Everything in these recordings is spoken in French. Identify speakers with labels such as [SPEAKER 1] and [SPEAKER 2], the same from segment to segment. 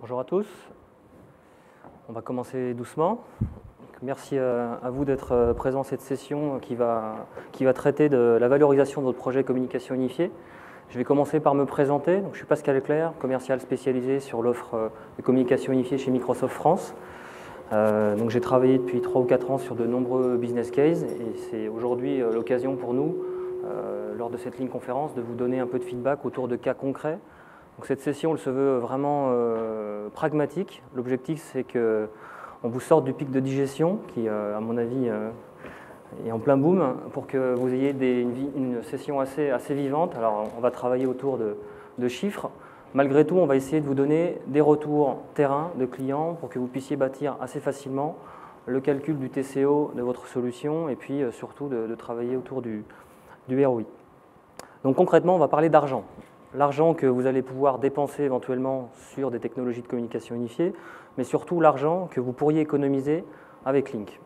[SPEAKER 1] Bonjour à tous. On va commencer doucement. Merci à vous d'être présents à cette session qui va traiter de la valorisation de votre projet Communication Unifiée. Je vais commencer par me présenter. Donc, je suis Pascal Leclerc, commercial spécialisé sur l'offre de communication unifiée chez Microsoft France. J'ai travaillé depuis 3 ou 4 ans sur de nombreux business cases et c'est aujourd'hui l'occasion pour nous, lors de cette ligne conférence, de vous donner un peu de feedback autour de cas concrets. Donc, cette session elle se veut vraiment pragmatique. L'objectif c'est qu'on vous sorte du pic de digestion qui, à mon avis, est en plein boom pour que vous ayez une session assez vivante. Alors, on va travailler autour de chiffres. Malgré tout, on va essayer de vous donner des retours terrain de clients pour que vous puissiez bâtir assez facilement le calcul du TCO de votre solution et puis surtout de travailler autour du ROI. Donc concrètement, on va parler d'argent. L'argent que vous allez pouvoir dépenser éventuellement sur des technologies de communication unifiée, mais surtout l'argent que vous pourriez économiser avec Lync.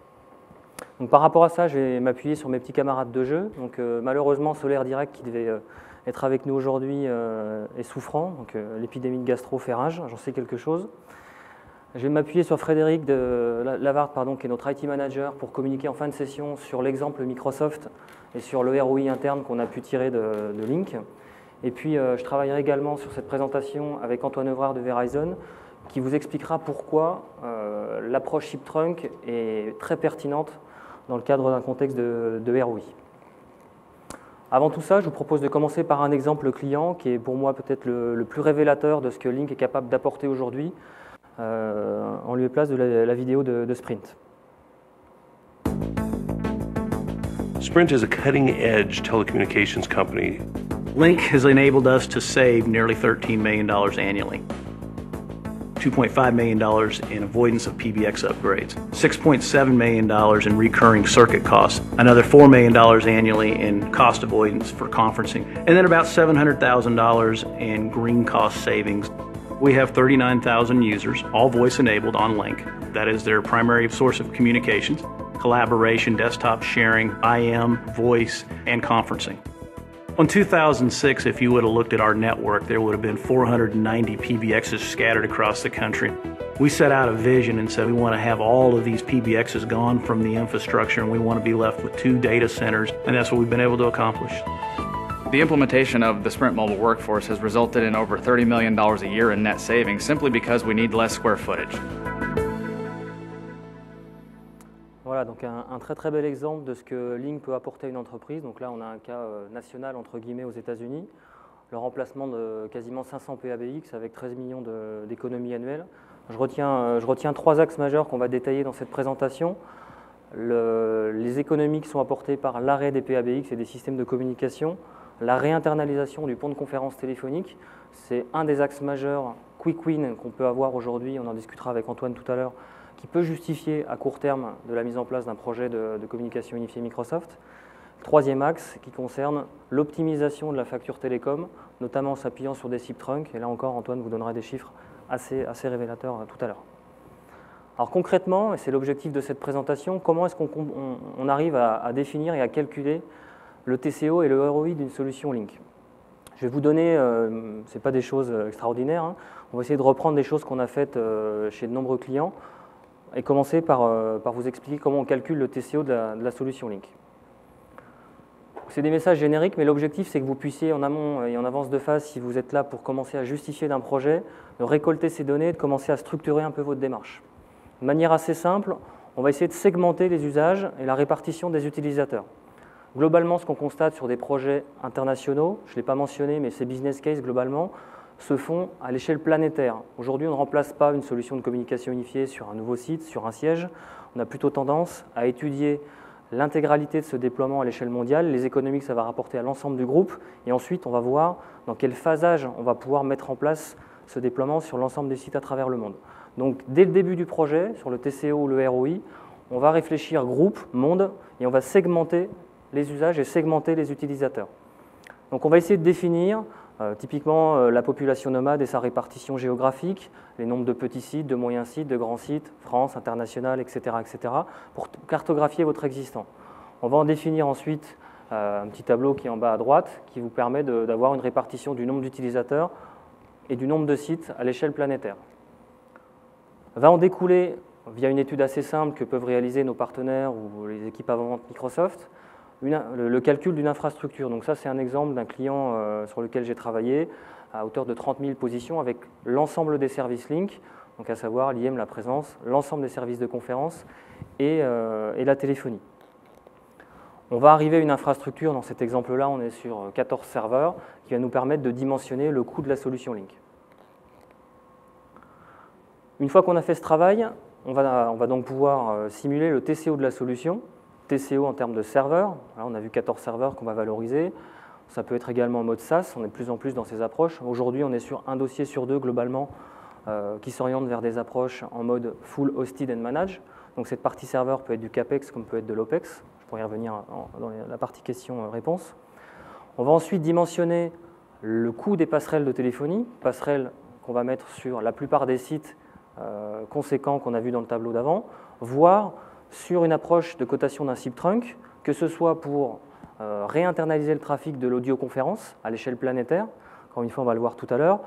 [SPEAKER 1] Donc par rapport à ça, je vais m'appuyer sur mes petits camarades de jeu. Donc malheureusement, Solaire Direct, qui devait être avec nous aujourd'hui, est souffrant. Donc l'épidémie de gastro fait rage, j'en sais quelque chose. Je vais m'appuyer sur Frédéric Lavard, qui est notre IT manager, pour communiquer en fin de session sur l'exemple Microsoft et sur le ROI interne qu'on a pu tirer de Lync. Et puis je travaillerai également sur cette présentation avec Antoine Evrard de Verizon, qui vous expliquera pourquoi l'approche ShipTrunk est très pertinente dans le cadre d'un contexte de ROI. Avant tout ça, je vous propose de commencer par un exemple client qui est pour moi peut-être le plus révélateur de ce que Lync est capable d'apporter aujourd'hui, en lieu et place de la vidéo de Sprint.
[SPEAKER 2] Sprint is a cutting-edge telecommunications company.
[SPEAKER 3] Lync has enabled us to save nearly $13 million annually. $2.5 million in avoidance of PBX upgrades, $6.7 million in recurring circuit costs, another $4 million annually in cost avoidance for conferencing, and then about $700,000 in green cost savings. We have 39,000 users, all voice-enabled on Lync. That is their primary source of communications, collaboration, desktop sharing, IM, voice, and conferencing. In 2006, if you would have looked at our network, there would have been 490 PBXs scattered across the country. We set out a vision and said we want to have all of these PBXs gone from the infrastructure and we want to be left with 2 data centers, and that's what we've been able to accomplish.
[SPEAKER 4] The implementation of the Sprint Mobile Workforce has resulted in over $30 million a year in net savings simply because we need less square footage.
[SPEAKER 1] Voilà, donc un très bel exemple de ce que Lync peut apporter à une entreprise. Donc là, on a un cas national entre guillemets aux États-Unis, le remplacement de quasiment 500 PABX avec 13 millions d'économies annuelles. Je retiens 3 axes majeurs qu'on va détailler dans cette présentation. Les économies qui sont apportées par l'arrêt des PABX et des systèmes de communication, la réinternalisation du pont de conférence téléphonique, c'est un des axes majeurs quick win qu'on peut avoir aujourd'hui, on en discutera avec Antoine tout à l'heure, qui peut justifier à court terme de la mise en place d'un projet de communication unifiée Microsoft. Troisième axe qui concerne l'optimisation de la facture télécom, notamment en s'appuyant sur des ShipTrunk. Et là encore, Antoine vous donnera des chiffres assez révélateurs tout à l'heure. Alors concrètement, et c'est l'objectif de cette présentation, comment est-ce qu'on arrive à définir et à calculer le TCO et le ROI d'une solution Lync? Je vais vous donner, ce n'est pas des choses extraordinaires, hein. On va essayer de reprendre des choses qu'on a faites chez de nombreux clients, et commencer par vous expliquer comment on calcule le TCO de la solution Lync. C'est des messages génériques, mais l'objectif c'est que vous puissiez en amont et en avance de phase, si vous êtes là pour commencer à justifier d'un projet, de récolter ces données et de commencer à structurer un peu votre démarche. De manière assez simple, on va essayer de segmenter les usages et la répartition des utilisateurs. Globalement, ce qu'on constate sur des projets internationaux, je ne l'ai pas mentionné, mais ces business cases globalement, se font à l'échelle planétaire. Aujourd'hui, on ne remplace pas une solution de communication unifiée sur un nouveau site, sur un siège. On a plutôt tendance à étudier l'intégralité de ce déploiement à l'échelle mondiale, les économies que ça va rapporter à l'ensemble du groupe, et ensuite on va voir dans quel phasage on va pouvoir mettre en place ce déploiement sur l'ensemble des sites à travers le monde. Donc dès le début du projet, sur le TCO ou le ROI, on va réfléchir groupe, monde, et on va segmenter les usages et segmenter les utilisateurs. Donc on va essayer de définir typiquement la population nomade et sa répartition géographique, les nombres de petits sites, de moyens sites, de grands sites, France, international, etc., pour cartographier votre existant. On va en définir ensuite un petit tableau qui est en bas à droite qui vous permet d'avoir une répartition du nombre d'utilisateurs et du nombre de sites à l'échelle planétaire. Va en découler, via une étude assez simple que peuvent réaliser nos partenaires ou les équipes avant-vente Microsoft, le calcul d'une infrastructure. Donc ça, c'est un exemple d'un client sur lequel j'ai travaillé à hauteur de 30 000 positions avec l'ensemble des services Link, donc à savoir l'IM, la présence, l'ensemble des services de conférence et la téléphonie. On va arriver à une infrastructure, dans cet exemple-là, on est sur 14 serveurs, qui va nous permettre de dimensionner le coût de la solution Link. Une fois qu'on a fait ce travail, on va donc pouvoir simuler le TCO de la solution. TCO en termes de serveurs, là, on a vu 14 serveurs qu'on va valoriser. Ça peut être également en mode SaaS, on est de plus en plus dans ces approches. Aujourd'hui, on est sur un dossier sur deux globalement qui s'oriente vers des approches en mode full hosted and managed. Donc cette partie serveur peut être du CAPEX comme peut être de l'OPEX. Je pourrais y revenir dans la partie questions-réponses. On va ensuite dimensionner le coût des passerelles de téléphonie, passerelles qu'on va mettre sur la plupart des sites conséquents qu'on a vus dans le tableau d'avant, voire sur une approche de cotation d'un SIP trunk, que ce soit pour réinternaliser le trafic de l'audioconférence à l'échelle planétaire, encore une fois on va le voir tout à l'heure,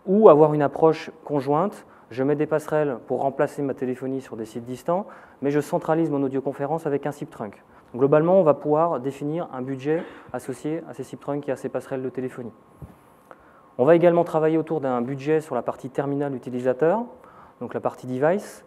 [SPEAKER 1] ou avoir une approche conjointe, je mets des passerelles pour remplacer ma téléphonie sur des sites distants, mais je centralise mon audioconférence avec un SIP trunk. Donc, globalement, on va pouvoir définir un budget associé à ces SIP trunks et à ces passerelles de téléphonie. On va également travailler autour d'un budget sur la partie terminal utilisateur, donc la partie device.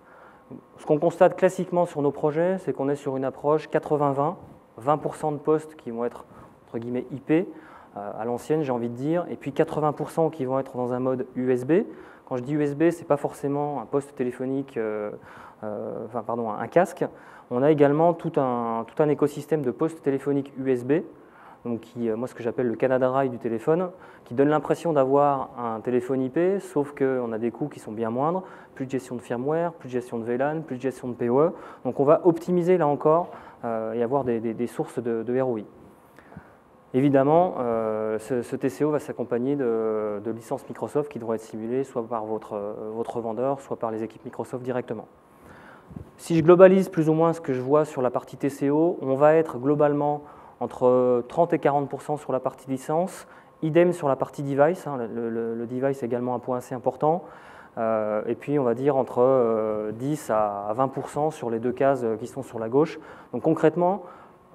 [SPEAKER 1] Ce qu'on constate classiquement sur nos projets, c'est qu'on est sur une approche 80-20, 20% de postes qui vont être entre guillemets IP, à l'ancienne j'ai envie de dire, et puis 80% qui vont être dans un mode USB. Quand je dis USB, ce n'est pas forcément un poste téléphonique, un casque. On a également tout un écosystème de postes téléphoniques USB, donc moi ce que j'appelle le Canada Dry du téléphone, qui donne l'impression d'avoir un téléphone IP, sauf qu'on a des coûts qui sont bien moindres, plus de gestion de firmware, plus de gestion de VLAN, plus de gestion de PoE. Donc on va optimiser là encore et avoir des sources de ROI. Évidemment, ce TCO va s'accompagner de licences Microsoft qui devront être simulées soit par votre vendeur, soit par les équipes Microsoft directement. Si je globalise plus ou moins ce que je vois sur la partie TCO, on va être globalement entre 30 et 40% sur la partie licence, idem sur la partie device, hein, le device est également un point assez important, et puis on va dire entre 10 à 20% sur les deux cases qui sont sur la gauche. Donc concrètement,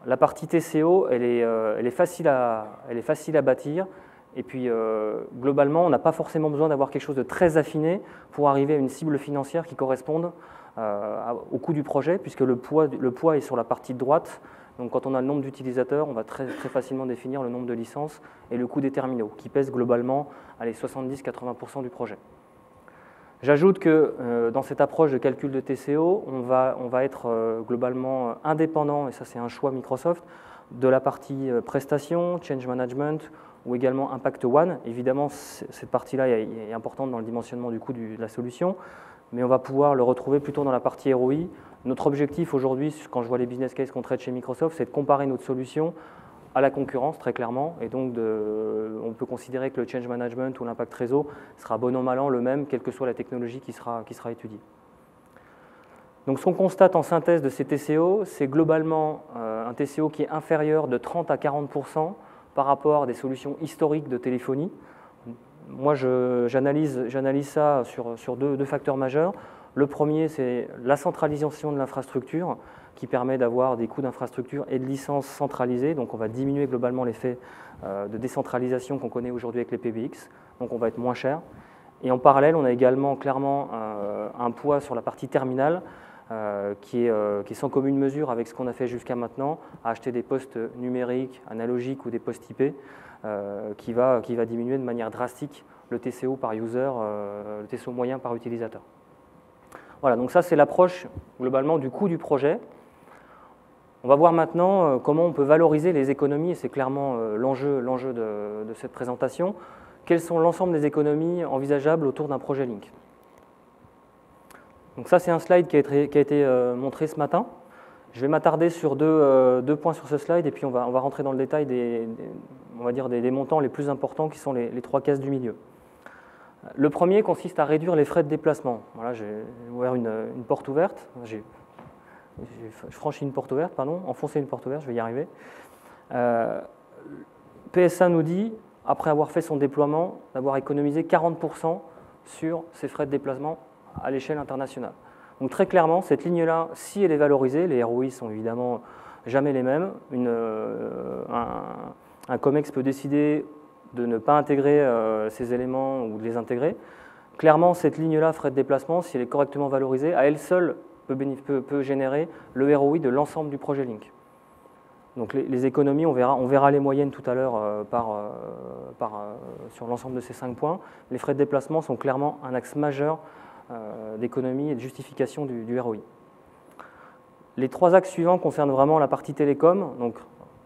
[SPEAKER 1] la partie TCO, elle est facile à bâtir, et puis globalement, on n'a pas forcément besoin d'avoir quelque chose de très affiné pour arriver à une cible financière qui corresponde au coût du projet, puisque le poids est sur la partie de droite. Donc quand on a le nombre d'utilisateurs, on va très facilement définir le nombre de licences et le coût des terminaux, qui pèsent globalement 70-80% du projet. J'ajoute que dans cette approche de calcul de TCO, on va être globalement indépendant, et ça c'est un choix Microsoft, de la partie prestation, change management ou également impact one. Évidemment, cette partie-là est importante dans le dimensionnement du coût de la solution, mais on va pouvoir le retrouver plutôt dans la partie ROI. Notre objectif aujourd'hui, quand je vois les business cases qu'on traite chez Microsoft, c'est de comparer notre solution à la concurrence, très clairement, et donc on peut considérer que le change management ou l'impact réseau sera bon an mal an le même, quelle que soit la technologie qui sera étudiée. Donc ce qu'on constate en synthèse de ces TCO, c'est globalement un TCO qui est inférieur de 30 à 40% par rapport à des solutions historiques de téléphonie. Moi, j'analyse ça sur deux facteurs majeurs. Le premier, c'est la centralisation de l'infrastructure qui permet d'avoir des coûts d'infrastructure et de licences centralisées. Donc, on va diminuer globalement l'effet de décentralisation qu'on connaît aujourd'hui avec les PBX. Donc, on va être moins cher. Et en parallèle, on a également clairement un poids sur la partie terminale qui est sans commune mesure avec ce qu'on a fait jusqu'à maintenant, à acheter des postes numériques, analogiques ou des postes IP, qui va diminuer de manière drastique le TCO par user, le TCO moyen par utilisateur. Voilà, donc ça c'est l'approche globalement du coût du projet. On va voir maintenant comment on peut valoriser les économies, et c'est clairement l'enjeu de cette présentation. Quelles sont l'ensemble des économies envisageables autour d'un projet Link? Donc ça c'est un slide qui a été montré ce matin. Je vais m'attarder sur deux points sur ce slide, et puis on va rentrer dans le détail des montants les plus importants qui sont les trois cases du milieu. Le premier consiste à réduire les frais de déplacement. Voilà, j'ai ouvert une porte ouverte, j'ai franchi une porte ouverte, pardon, enfoncé une porte ouverte, je vais y arriver. PSA nous dit, après avoir fait son déploiement, d'avoir économisé 40% sur ses frais de déplacement à l'échelle internationale. Donc très clairement, cette ligne-là, si elle est valorisée, les ROI sont évidemment jamais les mêmes. Un COMEX peut décider de ne pas intégrer ces éléments ou de les intégrer. Clairement, cette ligne-là, frais de déplacement, si elle est correctement valorisée, à elle seule peut générer le ROI de l'ensemble du projet Link. Donc les économies, on verra les moyennes tout à l'heure sur l'ensemble de ces 5 points. Les frais de déplacement sont clairement un axe majeur d'économie et de justification du ROI. Les 3 axes suivants concernent vraiment la partie télécom, donc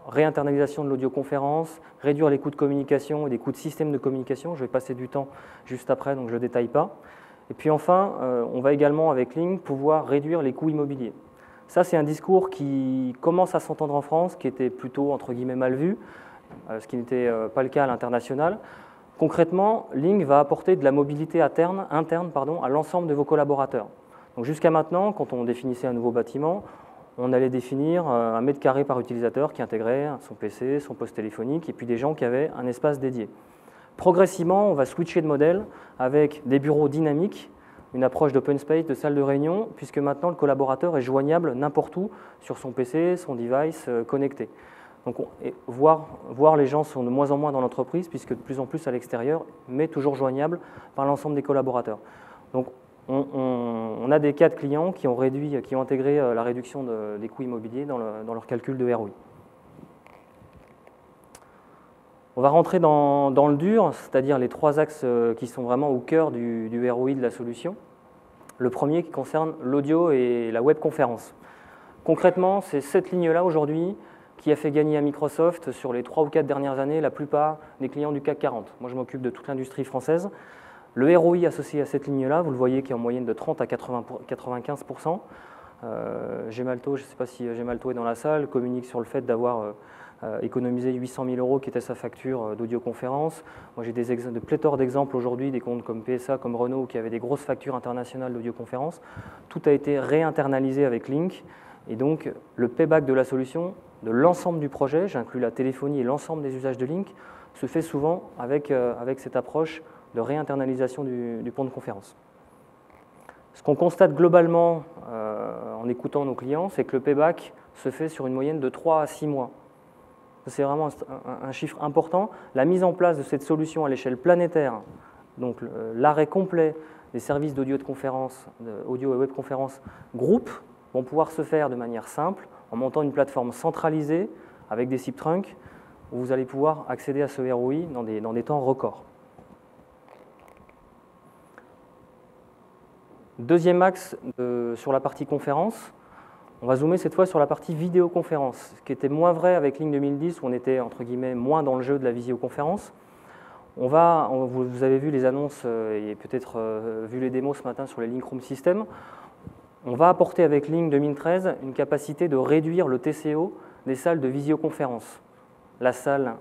[SPEAKER 1] réinternalisation de l'audioconférence, réduire les coûts de communication et des coûts de système de communication. Je vais passer du temps juste après, donc je ne détaille pas. Et puis enfin, on va également avec Link pouvoir réduire les coûts immobiliers. Ça, c'est un discours qui commence à s'entendre en France, qui était plutôt entre guillemets mal vu, ce qui n'était pas le cas à l'international. Concrètement, Link va apporter de la mobilité interne à l'ensemble de vos collaborateurs. Donc jusqu'à maintenant, quand on définissait un nouveau bâtiment, on allait définir 1 mètre carré par utilisateur qui intégrait son PC, son poste téléphonique et puis des gens qui avaient un espace dédié. Progressivement, on va switcher de modèle avec des bureaux dynamiques, une approche d'open space, de salle de réunion, puisque maintenant le collaborateur est joignable n'importe où sur son PC, son device connecté. Donc voir les gens sont de moins en moins dans l'entreprise, puisque de plus en plus à l'extérieur, mais toujours joignables par l'ensemble des collaborateurs. Donc on a des cas de clients qui ont intégré la réduction des coûts immobiliers dans leur calcul de ROI. On va rentrer dans le dur, c'est-à-dire les 3 axes qui sont vraiment au cœur du ROI de la solution. Le premier qui concerne l'audio et la webconférence. Concrètement, c'est cette ligne-là aujourd'hui qui a fait gagner à Microsoft sur les 3 ou 4 dernières années la plupart des clients du CAC 40. Moi, je m'occupe de toute l'industrie française. Le ROI associé à cette ligne-là, vous le voyez, qui est en moyenne de 30 à 95%. Gemalto, je ne sais pas si Gemalto est dans la salle, communique sur le fait d'avoir économisé 800 000 € qui était sa facture d'audioconférence. Moi, j'ai de pléthore d'exemples aujourd'hui, des comptes comme PSA, comme Renault, qui avaient des grosses factures internationales d'audioconférence. Tout a été réinternalisé avec Link. Et donc, le payback de la solution, de l'ensemble du projet, j'inclus la téléphonie et l'ensemble des usages de Link, se fait souvent avec cette approche de réinternalisation du pont de conférence. Ce qu'on constate globalement en écoutant nos clients, c'est que le payback se fait sur une moyenne de 3 à 6 mois. C'est vraiment un chiffre important. La mise en place de cette solution à l'échelle planétaire, donc l'arrêt complet des services d'audio de conférence, audio et webconférence groupe, vont pouvoir se faire de manière simple en montant une plateforme centralisée avec des SIP trunks où vous allez pouvoir accéder à ce ROI dans des temps records. Deuxième axe sur la partie conférence, on va zoomer cette fois sur la partie vidéoconférence, ce qui était moins vrai avec Link 2010 où on était entre guillemets moins dans le jeu de la visioconférence. Vous avez vu les annonces et peut-être vu les démos ce matin sur les Link Room System. On va apporter avec Link 2013 une capacité de réduire le TCO des salles de visioconférence. La salle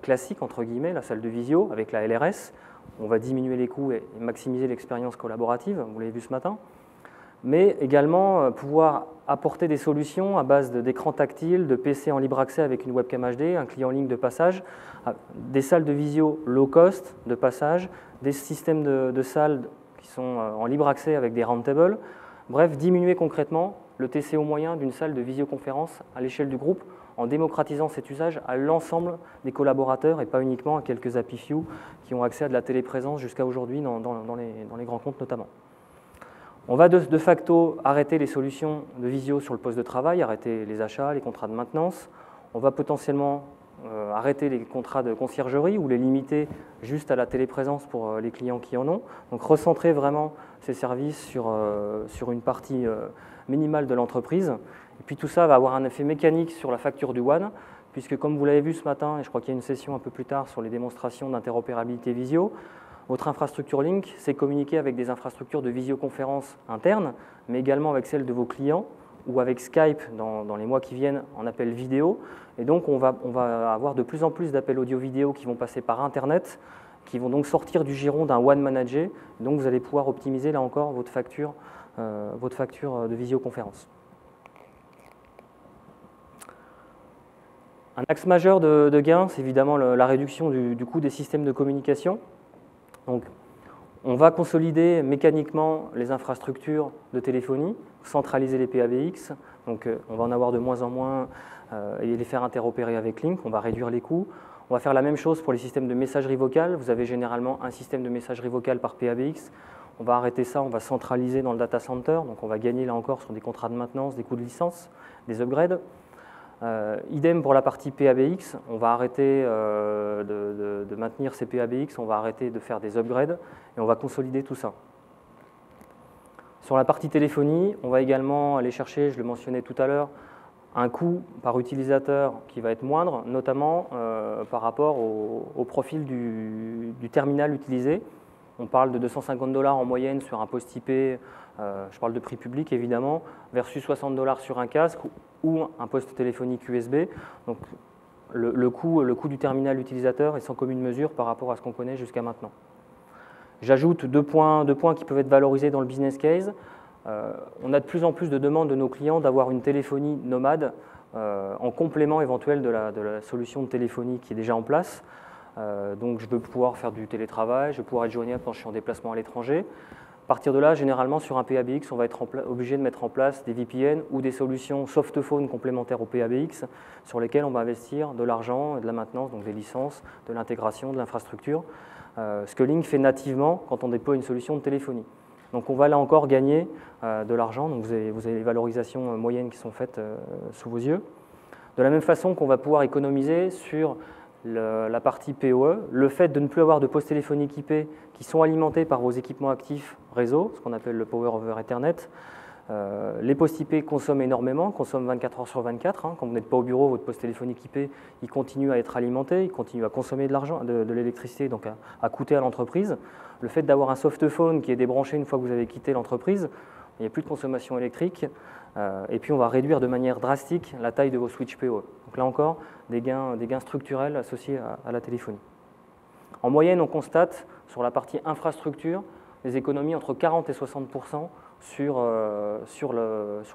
[SPEAKER 1] classique, entre guillemets, la salle de visio avec la LRS, on va diminuer les coûts et maximiser l'expérience collaborative, vous l'avez vu ce matin, mais également pouvoir apporter des solutions à base d'écrans tactiles, de PC en libre accès avec une webcam HD, un client Link de passage, des salles de visio low cost de passage, des systèmes de salles qui sont en libre accès avec des roundtables. Bref, diminuer concrètement le TCO moyen d'une salle de visioconférence à l'échelle du groupe en démocratisant cet usage à l'ensemble des collaborateurs et pas uniquement à quelques happy few qui ont accès à de la téléprésence jusqu'à aujourd'hui dans les grands comptes notamment. On va de facto arrêter les solutions de visio sur le poste de travail, arrêter les achats, les contrats de maintenance. On va potentiellement arrêter les contrats de conciergerie ou les limiter juste à la téléprésence pour les clients qui en ont. Donc recentrer vraiment ces services sur une partie minimale de l'entreprise. Et puis tout ça va avoir un effet mécanique sur la facture du WAN, puisque comme vous l'avez vu ce matin, et je crois qu'il y a une session un peu plus tard sur les démonstrations d'interopérabilité visio, votre infrastructure Link, c'est communiquer avec des infrastructures de visioconférence internes, mais également avec celles de vos clients, ou avec Skype dans les mois qui viennent en appel vidéo. Et donc on va avoir de plus en plus d'appels audio-vidéo qui vont passer par Internet, qui vont donc sortir du giron d'un WAN managé. Donc vous allez pouvoir optimiser là encore votre facture de visioconférence. Un axe majeur de gain, c'est évidemment la réduction du coût des systèmes de communication. Donc, On va consolider mécaniquement les infrastructures de téléphonie, centraliser les PABX, donc on va en avoir de moins en moins et les faire interopérer avec Lync, on va réduire les coûts. On va faire la même chose pour les systèmes de messagerie vocale. Vous avez généralement un système de messagerie vocale par PABX. On va arrêter ça, on va centraliser dans le data center, donc on va gagner là encore sur des contrats de maintenance, des coûts de licence, des upgrades. Idem pour la partie PABX, on va arrêter de maintenir ces PABX, on va arrêter de faire des upgrades et on va consolider tout ça. Sur la partie téléphonie, on va également aller chercher, je le mentionnais tout à l'heure, un coût par utilisateur qui va être moindre, notamment par rapport au profil du terminal utilisé. On parle de 250 $ en moyenne sur un poste IP, je parle de prix public évidemment, versus 60 $ sur un casque ou un poste téléphonique USB. Donc le coût du terminal utilisateur est sans commune mesure par rapport à ce qu'on connaît jusqu'à maintenant. J'ajoute deux points qui peuvent être valorisés dans le business case. On a de plus en plus de demandes de nos clients d'avoir une téléphonie nomade en complément éventuel de la solution de téléphonie qui est déjà en place. Donc je veux pouvoir faire du télétravail, je veux pouvoir être joignable quand je suis en déplacement à l'étranger. À partir de là, généralement sur un PABX, on va être obligé de mettre en place des VPN ou des solutions softphone complémentaires au PABX sur lesquelles on va investir de l'argent et de la maintenance, donc des licences, de l'intégration, de l'infrastructure. Ce que Lync fait nativement quand on déploie une solution de téléphonie. Donc on va là encore gagner de l'argent, donc vous avez les valorisations moyennes qui sont faites sous vos yeux. De la même façon qu'on va pouvoir économiser sur la partie PoE, le fait de ne plus avoir de postes téléphoniques IP qui sont alimentés par vos équipements actifs réseau, ce qu'on appelle le Power over Ethernet. Les postes IP consomment énormément, consomment 24 heures sur 24. Quand vous n'êtes pas au bureau, votre poste téléphonique IP, il continue à être alimenté, il continue à consommer de l'argent, de l'électricité, donc à coûter à l'entreprise. Le fait d'avoir un softphone qui est débranché une fois que vous avez quitté l'entreprise, il n'y a plus de consommation électrique. Et puis on va réduire de manière drastique la taille de vos switches PoE. Donc là encore, des gains structurels associés à la téléphonie. En moyenne, on constate sur la partie infrastructure des économies entre 40 et 60% sur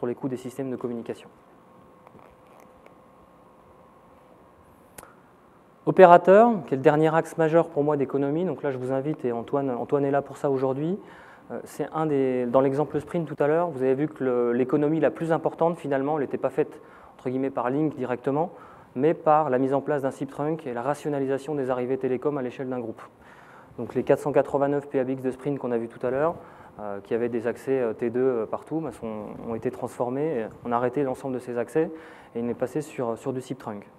[SPEAKER 1] les coûts des systèmes de communication. Opérateur, qui est le dernier axe majeur pour moi d'économie, donc là je vous invite, et Antoine est là pour ça aujourd'hui, c'est dans l'exemple Sprint tout à l'heure, vous avez vu que l'économie la plus importante finalement, elle n'était pas faite entre guillemets par Lync directement, mais par la mise en place d'un SIP trunk et la rationalisation des arrivées télécom à l'échelle d'un groupe. Donc les 489 PABX de Sprint qu'on a vu tout à l'heure, qui avaient des accès T2 partout, ont été transformés, on a arrêté l'ensemble de ces accès et il est passé sur du SIP trunk.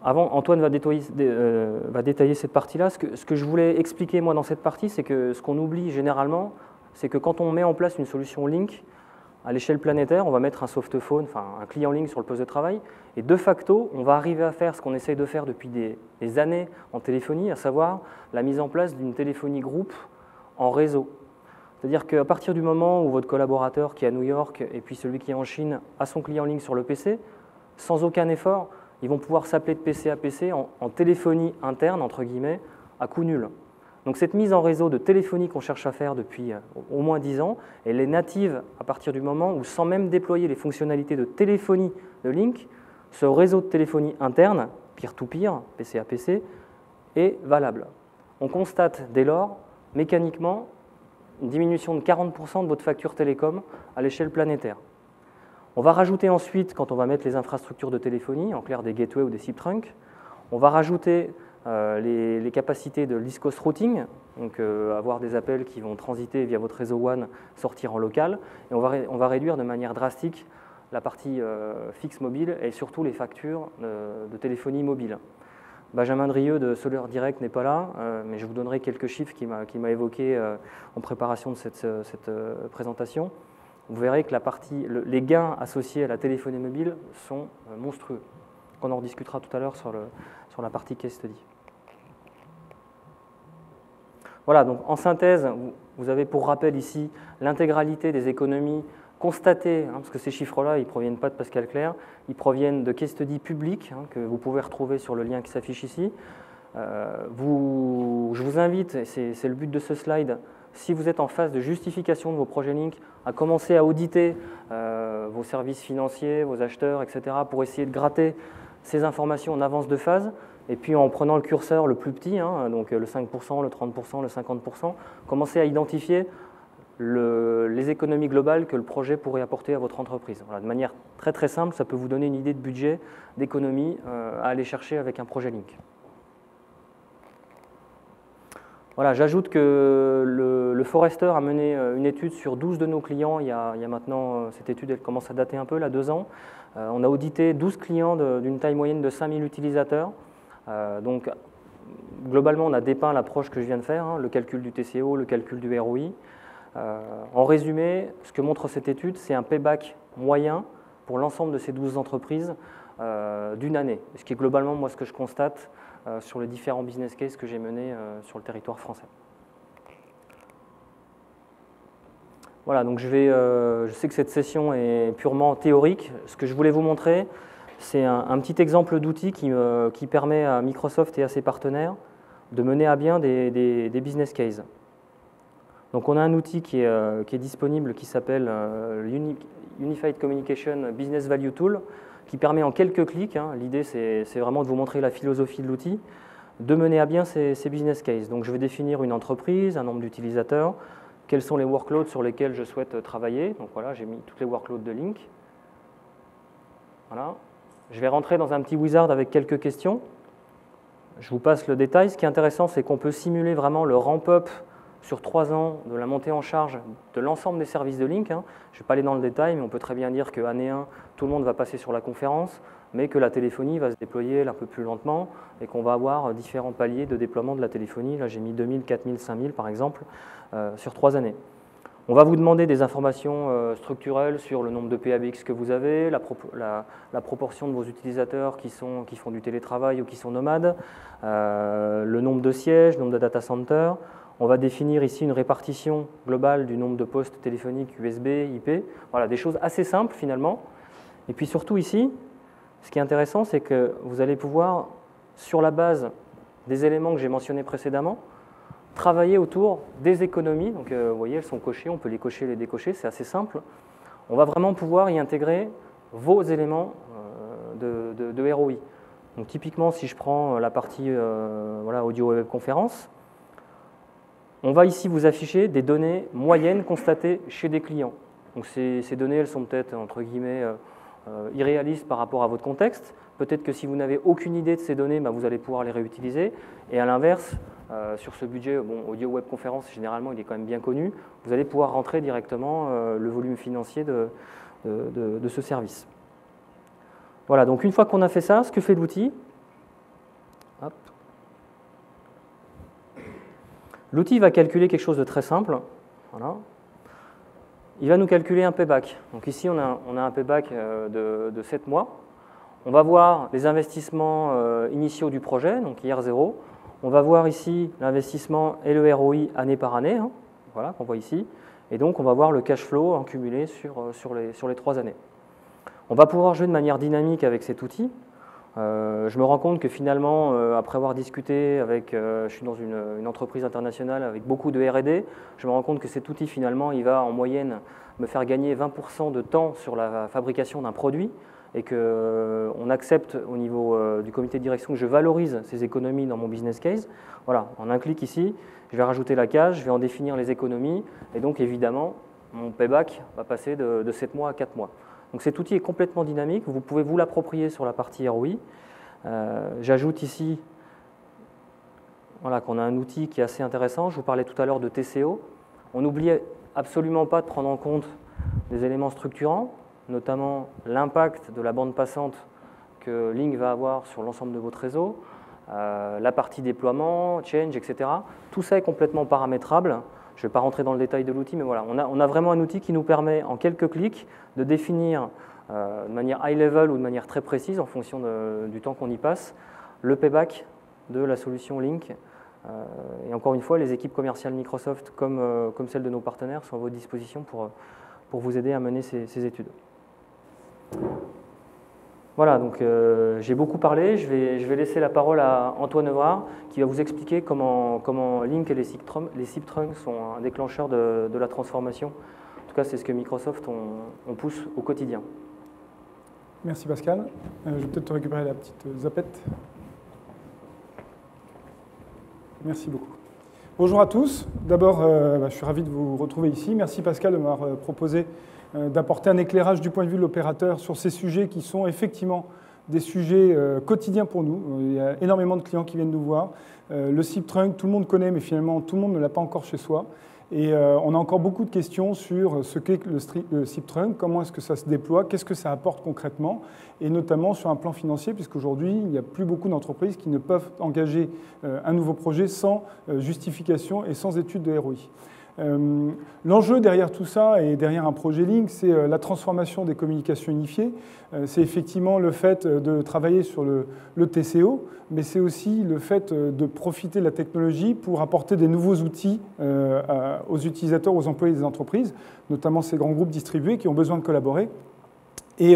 [SPEAKER 1] Avant, Antoine va détailler cette partie-là. Ce que je voulais expliquer moi dans cette partie, c'est que ce qu'on oublie généralement, c'est que quand on met en place une solution Lync, à l'échelle planétaire, on va mettre un softphone, enfin un client Lync sur le poste de travail, et de facto, on va arriver à faire ce qu'on essaye de faire depuis des années en téléphonie, à savoir la mise en place d'une téléphonie groupe en réseau. C'est-à-dire qu'à partir du moment où votre collaborateur qui est à New York et puis celui qui est en Chine a son client Lync sur le PC, sans aucun effort, ils vont pouvoir s'appeler de PC à PC en téléphonie interne, entre guillemets, à coût nul. Donc cette mise en réseau de téléphonie qu'on cherche à faire depuis au moins 10 ans, elle est native à partir du moment où, sans même déployer les fonctionnalités de téléphonie de Lync, ce réseau de téléphonie interne, peer-to-peer, PC à PC, est valable. On constate dès lors, mécaniquement, une diminution de 40% de votre facture télécom à l'échelle planétaire. On va rajouter ensuite, quand on va mettre les infrastructures de téléphonie, en clair des gateways ou des SIP trunks, on va rajouter les capacités de l'East Coast Routing, donc avoir des appels qui vont transiter via votre réseau WAN, sortir en local, et on va réduire de manière drastique la partie fixe mobile et surtout les factures de téléphonie mobile. Benjamin Drieux de Solar Direct n'est pas là, mais je vous donnerai quelques chiffres qu'il m'a évoqués en préparation de cette présentation. Vous verrez que les gains associés à la téléphonie mobile sont monstrueux. On en rediscutera tout à l'heure sur la partie case study. Voilà, donc en synthèse, vous avez pour rappel ici l'intégralité des économies constatées, parce que ces chiffres-là, ils ne proviennent pas de Pascal Clerc, ils proviennent de case study publics que vous pouvez retrouver sur le lien qui s'affiche ici. Je vous invite, et c'est le but de ce slide, si vous êtes en phase de justification de vos projets Lync, à commencer à auditer vos services financiers, vos acheteurs, etc., pour essayer de gratter ces informations en avance de phase. et puis en prenant le curseur le plus petit, hein, donc le 5%, le 30%, le 50%, commencez à identifier les économies globales que le projet pourrait apporter à votre entreprise. Voilà, de manière très très simple, ça peut vous donner une idée de budget, d'économie à aller chercher avec un projet Link. Voilà, j'ajoute que le Forrester a mené une étude sur 12 de nos clients. Il y a maintenant, cette étude elle commence à dater un peu, là, 2 ans. On a audité 12 clients d'une taille moyenne de 5000 utilisateurs. Donc, globalement, on a dépeint l'approche que je viens de faire, hein, le calcul du TCO, le calcul du ROI. En résumé, ce que montre cette étude, c'est un payback moyen pour l'ensemble de ces 12 entreprises d'une année. Ce qui est globalement, moi, ce que je constate sur les différents business cases que j'ai menés sur le territoire français. Voilà, donc je sais que cette session est purement théorique. Ce que je voulais vous montrer, c'est un petit exemple d'outil qui permet à Microsoft et à ses partenaires de mener à bien des business cases. Donc on a un outil qui est disponible qui s'appelle Unified Communication Business Value Tool, qui permet en quelques clics, hein, l'idée c'est vraiment de vous montrer la philosophie de l'outil, de mener à bien ces business cases. Donc je vais définir une entreprise, un nombre d'utilisateurs, quels sont les workloads sur lesquels je souhaite travailler. Donc voilà, j'ai mis toutes les workloads de Link. Voilà. Je vais rentrer dans un petit wizard avec quelques questions. Je vous passe le détail. Ce qui est intéressant, c'est qu'on peut simuler vraiment le ramp-up sur 3 ans de la montée en charge de l'ensemble des services de Link. Hein. Je ne vais pas aller dans le détail, mais on peut très bien dire qu'année 1, tout le monde va passer sur la conférence, mais que la téléphonie va se déployer un peu plus lentement et qu'on va avoir différents paliers de déploiement de la téléphonie. Là, j'ai mis 2000, 4000, 5000 par exemple, sur 3 années. On va vous demander des informations structurelles sur le nombre de PABX que vous avez, la proportion de vos utilisateurs qui font du télétravail ou qui sont nomades, le nombre de sièges, le nombre de data centers. On va définir ici une répartition globale du nombre de postes téléphoniques USB, IP. Voilà, des choses assez simples finalement. Et puis surtout ici, ce qui est intéressant, c'est que vous allez pouvoir, sur la base des éléments que j'ai mentionnés précédemment, travailler autour des économies. Donc vous voyez, elles sont cochées, on peut les cocher, les décocher, c'est assez simple. On va vraiment pouvoir y intégrer vos éléments de ROI. Donc typiquement, si je prends la partie voilà, audio web conférence, on va ici vous afficher des données moyennes constatées chez des clients. Donc ces données, elles sont peut-être, entre guillemets, irréalistes par rapport à votre contexte. Peut-être que si vous n'avez aucune idée de ces données, bah, vous allez pouvoir les réutiliser. Et à l'inverse, sur ce budget, bon, audio web conférence, généralement, il est quand même bien connu. Vous allez pouvoir rentrer directement le volume financier de ce service. Voilà, donc une fois qu'on a fait ça, ce que fait l'outil, l'outil va calculer quelque chose de très simple. Voilà. Il va nous calculer un payback. Donc ici, on a un payback de 7 mois. On va voir les investissements initiaux du projet, donc IR0. On va voir ici l'investissement et le ROI année par année, hein, voilà, qu'on voit ici. Et donc, on va voir le cash flow en cumulé sur les 3 années. On va pouvoir jouer de manière dynamique avec cet outil. Je me rends compte que finalement, après avoir discuté avec, je suis dans une entreprise internationale avec beaucoup de R&D, je me rends compte que cet outil finalement, il va en moyenne me faire gagner 20% de temps sur la fabrication d'un produit et qu'on accepte au niveau du comité de direction que je valorise ces économies dans mon business case. Voilà, en un clic ici, je vais rajouter la case, je vais en définir les économies et donc évidemment, mon payback va passer de 7 mois à 4 mois. Donc cet outil est complètement dynamique, vous pouvez vous l'approprier sur la partie ROI. J'ajoute ici voilà, qu'on a un outil qui est assez intéressant. Je vous parlais tout à l'heure de TCO. On n'oublie absolument pas de prendre en compte des éléments structurants, notamment l'impact de la bande passante que Link va avoir sur l'ensemble de votre réseau, la partie déploiement, change, etc. Tout ça est complètement paramétrable. Je ne vais pas rentrer dans le détail de l'outil, mais voilà, on a vraiment un outil qui nous permet en quelques clics de définir de manière high level ou de manière très précise en fonction du temps qu'on y passe, le payback de la solution Link. Et encore une fois, les équipes commerciales Microsoft comme celles de nos partenaires sont à votre disposition pour vous aider à mener ces études. Voilà, donc j'ai beaucoup parlé. Je vais laisser la parole à Antoine Evrard qui va vous expliquer comment Link et les SIP trunks sont un déclencheur de la transformation. En tout cas, c'est ce que Microsoft on pousse au quotidien.
[SPEAKER 5] Merci Pascal. Je vais peut-être récupérer la petite zapette. Merci beaucoup. Bonjour à tous. D'abord, je suis ravi de vous retrouver ici. Merci Pascal de m'avoir proposé d'apporter un éclairage du point de vue de l'opérateur sur ces sujets qui sont effectivement des sujets quotidiens pour nous. Il y a énormément de clients qui viennent nous voir. Le SIP Trunk, tout le monde connaît, mais finalement, tout le monde ne l'a pas encore chez soi. Et on a encore beaucoup de questions sur ce qu'est le SIP Trunk, comment est-ce que ça se déploie, qu'est-ce que ça apporte concrètement, et notamment sur un plan financier, puisqu'aujourd'hui, il n'y a plus beaucoup d'entreprises qui ne peuvent engager un nouveau projet sans justification et sans étude de ROI. L'enjeu derrière tout ça et derrière un projet Link, c'est la transformation des communications unifiées. C'est effectivement le fait de travailler sur le TCO, mais c'est aussi le fait de profiter de la technologie pour apporter des nouveaux outils aux utilisateurs, aux employés des entreprises, notamment ces grands groupes distribués qui ont besoin de collaborer. Et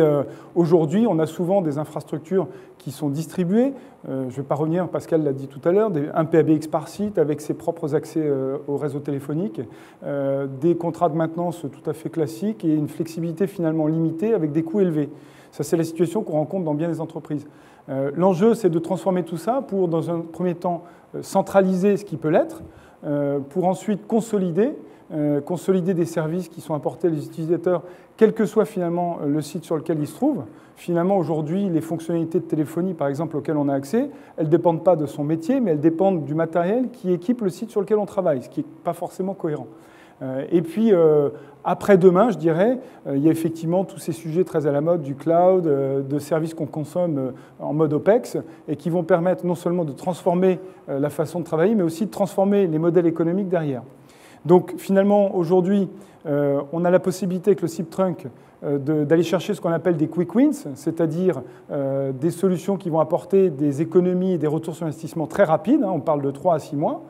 [SPEAKER 5] aujourd'hui, on a souvent des infrastructures qui sont distribuées. Je ne vais pas revenir, Pascal l'a dit tout à l'heure, un PABX par site avec ses propres accès au réseau téléphonique, des contrats de maintenance tout à fait classiques et une flexibilité finalement limitée avec des coûts élevés. Ça, c'est la situation qu'on rencontre dans bien des entreprises. L'enjeu, c'est de transformer tout ça pour, dans un premier temps, centraliser ce qui peut l'être, pour ensuite consolider des services qui sont apportés aux utilisateurs, quel que soit finalement le site sur lequel ils se trouvent. Finalement, aujourd'hui, les fonctionnalités de téléphonie, par exemple, auxquelles on a accès, elles ne dépendent pas de son métier, mais elles dépendent du matériel qui équipe le site sur lequel on travaille, ce qui n'est pas forcément cohérent. Et puis, après-demain, je dirais, il y a effectivement tous ces sujets très à la mode du cloud, de services qu'on consomme en mode OPEX, et qui vont permettre non seulement de transformer la façon de travailler, mais aussi de transformer les modèles économiques derrière. Donc finalement, aujourd'hui, on a la possibilité avec le SIP Trunk d'aller chercher ce qu'on appelle des quick wins, c'est-à-dire des solutions qui vont apporter des économies et des retours sur investissement très rapides, on parle de 3 à 6 mois.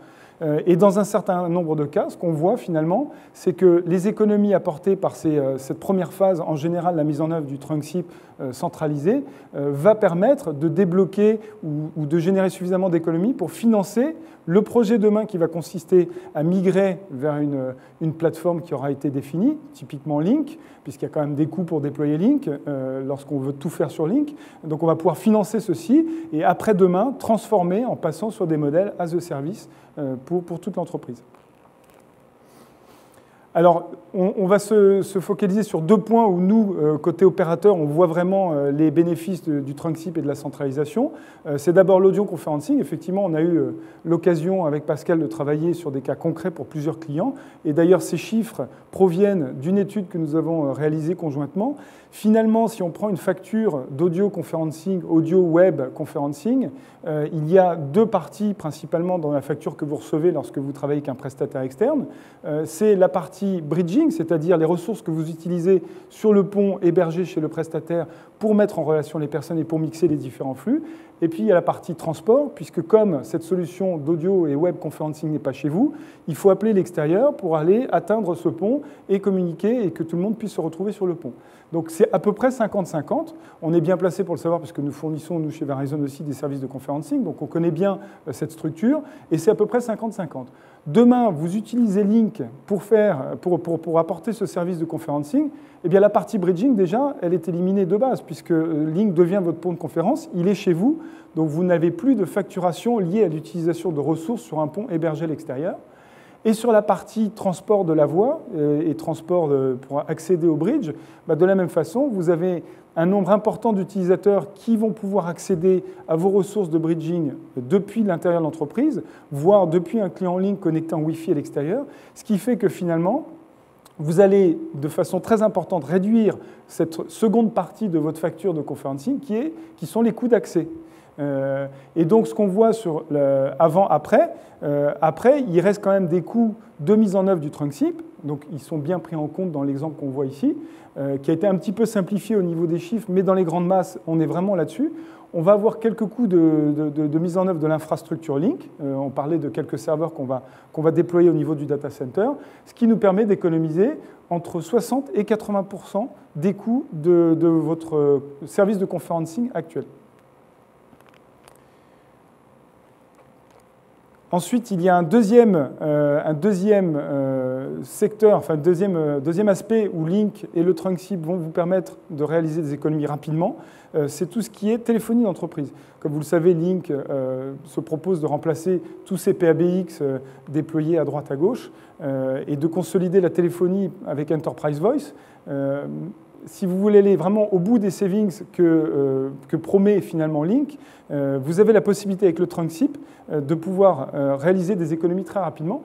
[SPEAKER 5] Et dans un certain nombre de cas, ce qu'on voit finalement, c'est que les économies apportées par cette première phase, en général la mise en œuvre du Trunk SIP centralisé, va permettre de débloquer ou de générer suffisamment d'économies pour financer le projet demain qui va consister à migrer vers une plateforme qui aura été définie, typiquement Link, puisqu'il y a quand même des coûts pour déployer Link lorsqu'on veut tout faire sur Link. Donc on va pouvoir financer ceci et après-demain transformer en passant sur des modèles as a service pour toute l'entreprise. Alors, on va se focaliser sur 2 points où nous, côté opérateur, on voit vraiment les bénéfices du Trunk SIP et de la centralisation. C'est d'abord l'audio conferencing. Effectivement, on a eu l'occasion avec Pascal de travailler sur des cas concrets pour plusieurs clients. Et d'ailleurs, ces chiffres proviennent d'une étude que nous avons réalisée conjointement. Finalement, si on prend une facture d'audio conferencing, audio web conferencing, il y a 2 parties principalement dans la facture que vous recevez lorsque vous travaillez avec un prestataire externe. C'est la partie bridging, c'est-à-dire les ressources que vous utilisez sur le pont hébergé chez le prestataire pour mettre en relation les personnes et pour mixer les différents flux. Et puis, il y a la partie transport, puisque comme cette solution d'audio et web conferencing n'est pas chez vous, il faut appeler l'extérieur pour aller atteindre ce pont et communiquer et que tout le monde puisse se retrouver sur le pont. Donc, c'est à peu près 50-50. On est bien placé pour le savoir, parce que nous fournissons, nous, chez Verizon aussi, des services de conferencing. Donc, on connaît bien cette structure. Et c'est à peu près 50-50. Demain, vous utilisez Link pour apporter ce service de conferencing. Eh bien, la partie bridging, déjà, elle est éliminée de base, puisque Link devient votre pont de conférence. Il est chez vous. Donc, vous n'avez plus de facturation liée à l'utilisation de ressources sur un pont hébergé à l'extérieur. Et sur la partie transport de la voix et transport pour accéder au bridge, de la même façon, vous avez un nombre important d'utilisateurs qui vont pouvoir accéder à vos ressources de bridging depuis l'intérieur de l'entreprise, voire depuis un client en ligne connecté en Wi-Fi à l'extérieur, ce qui fait que finalement, vous allez de façon très importante réduire cette seconde partie de votre facture de conferencing qui sont les coûts d'accès. Et donc, ce qu'on voit sur avant-après, il reste quand même des coûts de mise en œuvre du Trunk SIP. Donc, ils sont bien pris en compte dans l'exemple qu'on voit ici, qui a été un petit peu simplifié au niveau des chiffres, mais dans les grandes masses, on est vraiment là-dessus. On va avoir quelques coûts de mise en œuvre de l'infrastructure Link. On parlait de quelques serveurs qu'on va déployer au niveau du data center, ce qui nous permet d'économiser entre 60 et 80% des coûts de votre service de conferencing actuel. Ensuite, il y a un deuxième secteur, enfin deuxième aspect où Link et le trunk SIP vont vous permettre de réaliser des économies rapidement, c'est tout ce qui est téléphonie d'entreprise. Comme vous le savez, Link se propose de remplacer tous ces PABX déployés à droite à gauche et de consolider la téléphonie avec Enterprise Voice. Si vous voulez aller vraiment au bout des savings que promet finalement Link, vous avez la possibilité avec le trunk SIP de pouvoir réaliser des économies très rapidement.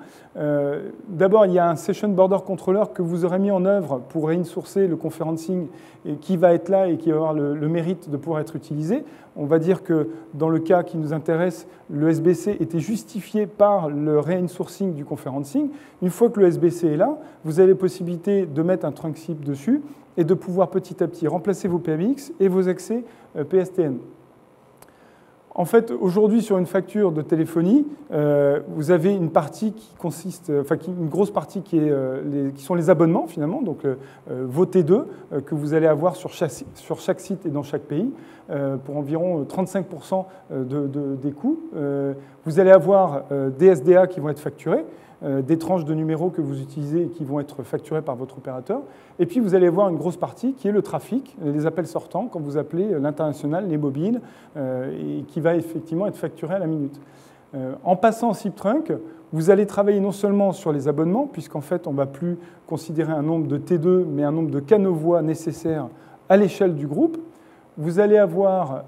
[SPEAKER 5] D'abord, il y a un Session Border Controller que vous aurez mis en œuvre pour réinsourcer le conferencing et qui va être là et qui va avoir le mérite de pouvoir être utilisé. On va dire que dans le cas qui nous intéresse, le SBC était justifié par le réinsourcing du conferencing. Une fois que le SBC est là, vous avez la possibilité de mettre un trunk SIP dessus et de pouvoir petit à petit remplacer vos PABX et vos accès PSTN. En fait, aujourd'hui, sur une facture de téléphonie, vous avez une partie qui consiste, enfin une grosse partie qui sont les abonnements finalement, donc vos T2 que vous allez avoir sur chaque site et dans chaque pays pour environ 35% des coûts. Vous allez avoir des SDA qui vont être facturés, des tranches de numéros que vous utilisez et qui vont être facturées par votre opérateur. Et puis, vous allez avoir une grosse partie qui est le trafic, les appels sortants, quand vous appelez l'international, les mobiles, et qui va effectivement être facturé à la minute. En passant en SIP trunk, vous allez travailler non seulement sur les abonnements, puisqu'en fait, on ne va plus considérer un nombre de T2, mais un nombre de canaux voix nécessaires à l'échelle du groupe. Vous allez avoir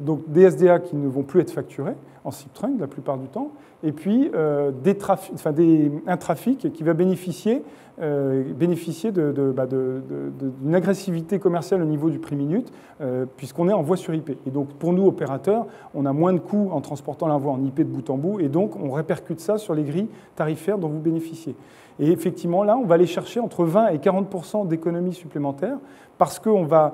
[SPEAKER 5] donc des SDA qui ne vont plus être facturés en SIP trunk la plupart du temps, et puis un trafic qui va bénéficier d'une agressivité commerciale au niveau du prix minute, puisqu'on est en voix sur IP. Et donc pour nous, opérateurs, on a moins de coûts en transportant la voix en IP de bout en bout, et donc on répercute ça sur les grilles tarifaires dont vous bénéficiez. Et effectivement, là, on va aller chercher entre 20 et 40% d'économies supplémentaires, parce qu'on va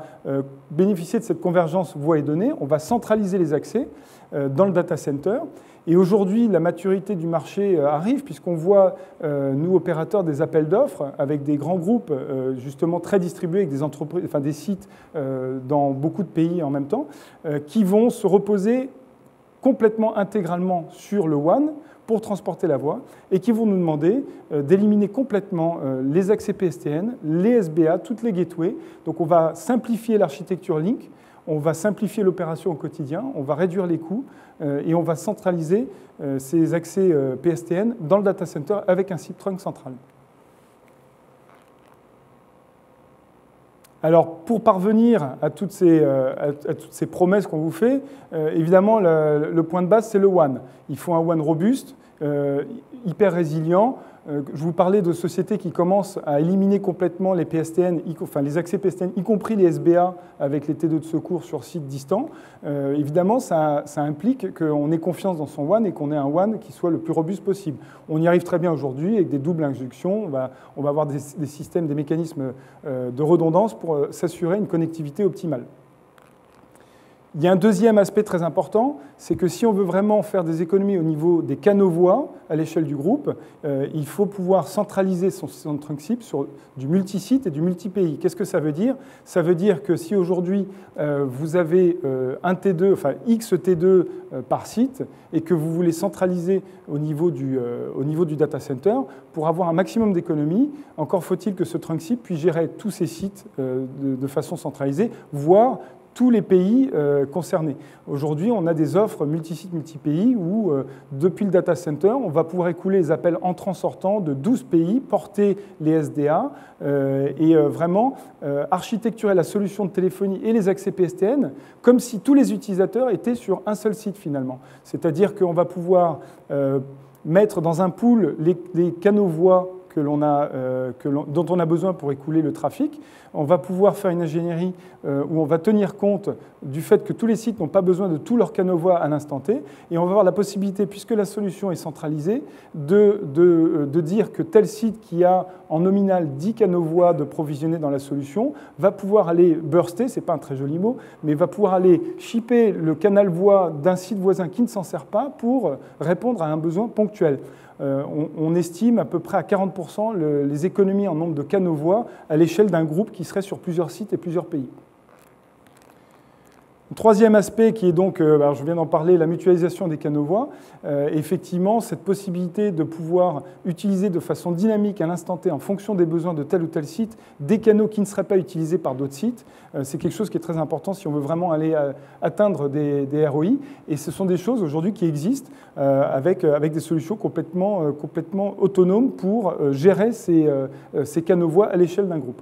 [SPEAKER 5] bénéficier de cette convergence voix et données, on va centraliser les accès dans le data center. Et aujourd'hui, la maturité du marché arrive, puisqu'on voit, nous, opérateurs, des appels d'offres avec des grands groupes, justement très distribués, avec des entreprises, enfin des sites dans beaucoup de pays en même temps, qui vont se reposer complètement intégralement sur le WAN pour transporter la voix, et qui vont nous demander d'éliminer complètement les accès PSTN, les SBA, toutes les gateways. Donc on va simplifier l'architecture Link, on va simplifier l'opération au quotidien, on va réduire les coûts, et on va centraliser ces accès PSTN dans le data center avec un SIP trunk central. Alors, pour parvenir à toutes ces promesses qu'on vous fait, évidemment, le point de base, c'est le WAN. Il faut un WAN robuste, hyper résilient. Je vous parlais de sociétés qui commencent à éliminer complètement les PSTN, enfin les accès PSTN, y compris les SBA avec les T2 de secours sur site distant. Évidemment, ça implique qu'on ait confiance dans son WAN et qu'on ait un WAN qui soit le plus robuste possible. On y arrive très bien aujourd'hui avec des doubles injections. On va avoir des systèmes, des mécanismes de redondance pour s'assurer une connectivité optimale. Il y a un deuxième aspect très important, c'est que si on veut vraiment faire des économies au niveau des canaux voix à l'échelle du groupe, il faut pouvoir centraliser son trunk SIP sur du multisite et du multi-pays. Qu'est-ce que ça veut dire? Ça veut dire que si aujourd'hui vous avez un T2, enfin X T2 par site, et que vous voulez centraliser au niveau du data center, pour avoir un maximum d'économies, encore faut-il que ce trunk SIP puisse gérer tous ces sites de façon centralisée, voire tous les pays concernés. Aujourd'hui, on a des offres multi-sites, multi-pays où, depuis le data center, on va pouvoir écouler les appels entrants-sortants de 12 pays, porter les SDA et vraiment architecturer la solution de téléphonie et les accès PSTN comme si tous les utilisateurs étaient sur un seul site finalement. C'est-à-dire qu'on va pouvoir mettre dans un pool les canaux voix dont on a besoin pour écouler le trafic. On va pouvoir faire une ingénierie où on va tenir compte du fait que tous les sites n'ont pas besoin de tous leurs canaux voix à l'instant T, et on va avoir la possibilité, puisque la solution est centralisée, de dire que tel site qui a en nominal 10 canaux voix de provisionnés dans la solution va pouvoir aller burster, c'est pas un très joli mot, mais va pouvoir aller shipper le canal voix d'un site voisin qui ne s'en sert pas pour répondre à un besoin ponctuel. On estime à peu près à 40% les économies en nombre de canaux voix à l'échelle d'un groupe qui serait sur plusieurs sites et plusieurs pays. Troisième aspect qui est donc, alors je viens d'en parler, la mutualisation des canaux voix. Effectivement, cette possibilité de pouvoir utiliser de façon dynamique à l'instant T, en fonction des besoins de tel ou tel site, des canaux qui ne seraient pas utilisés par d'autres sites, c'est quelque chose qui est très important si on veut vraiment aller atteindre des ROI. Et ce sont des choses aujourd'hui qui existent avec des solutions complètement autonomes pour gérer ces canaux voix à l'échelle d'un groupe.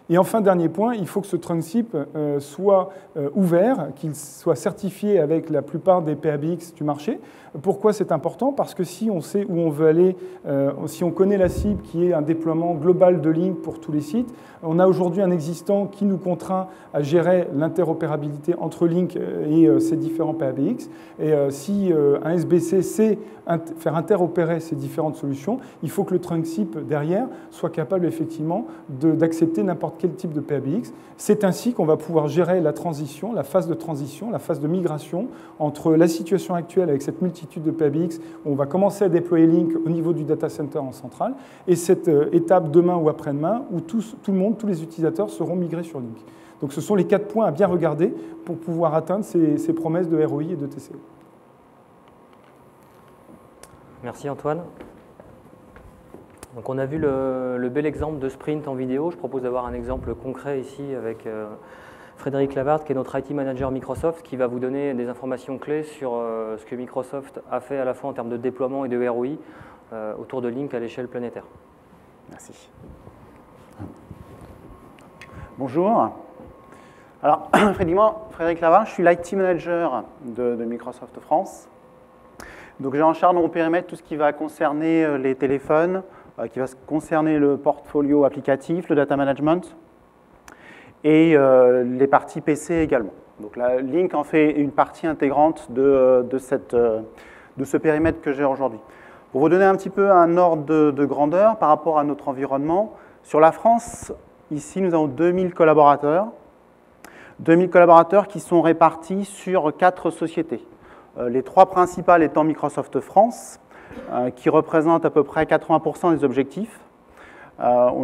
[SPEAKER 5] Et enfin, dernier point, il faut que ce trunk-SIP soit ouvert, qu'il soit certifié avec la plupart des PABX du marché. Pourquoi c'est important? Parce que si on sait où on veut aller, si on connaît la cible qui est un déploiement global de Link pour tous les sites, on a aujourd'hui un existant qui nous contraint à gérer l'interopérabilité entre Link et ces différents PABX. Et si un SBC sait faire interopérer ces différentes solutions, il faut que le trunk-SIP derrière soit capable effectivement d'accepter n'importe quel type de PABX. C'est ainsi qu'on va pouvoir gérer la transition, la phase de transition, la phase de migration entre la situation actuelle avec cette multitude de PABX où on va commencer à déployer Link au niveau du data center en centrale et cette étape demain ou après-demain où tout le monde, tous les utilisateurs seront migrés sur Link. Donc ce sont les 4 points à bien regarder pour pouvoir atteindre ces promesses de ROI et de TCO.
[SPEAKER 1] Merci Antoine. Donc on a vu le bel exemple de sprint en vidéo. Je propose d'avoir un exemple concret ici avec Frédéric Lavarde, qui est notre IT manager Microsoft, qui va vous donner des informations clés sur ce que Microsoft a fait à la fois en termes de déploiement et de ROI autour de Link à l'échelle planétaire.
[SPEAKER 6] Merci. Bonjour. Alors, Frédéric Lavarde, je suis l'IT manager de Microsoft France. Donc j'ai en charge dans mon périmètre tout ce qui va concerner les téléphones, qui va concerner le portfolio applicatif, le data management et les parties PC également. Donc la Link en fait une partie intégrante de ce périmètre que j'ai aujourd'hui. Pour vous donner un petit peu un ordre de grandeur par rapport à notre environnement, sur la France, ici nous avons 2000 collaborateurs. 2000 collaborateurs qui sont répartis sur 4 sociétés. Les 3 principales étant Microsoft France, qui représente à peu près 80% des objectifs.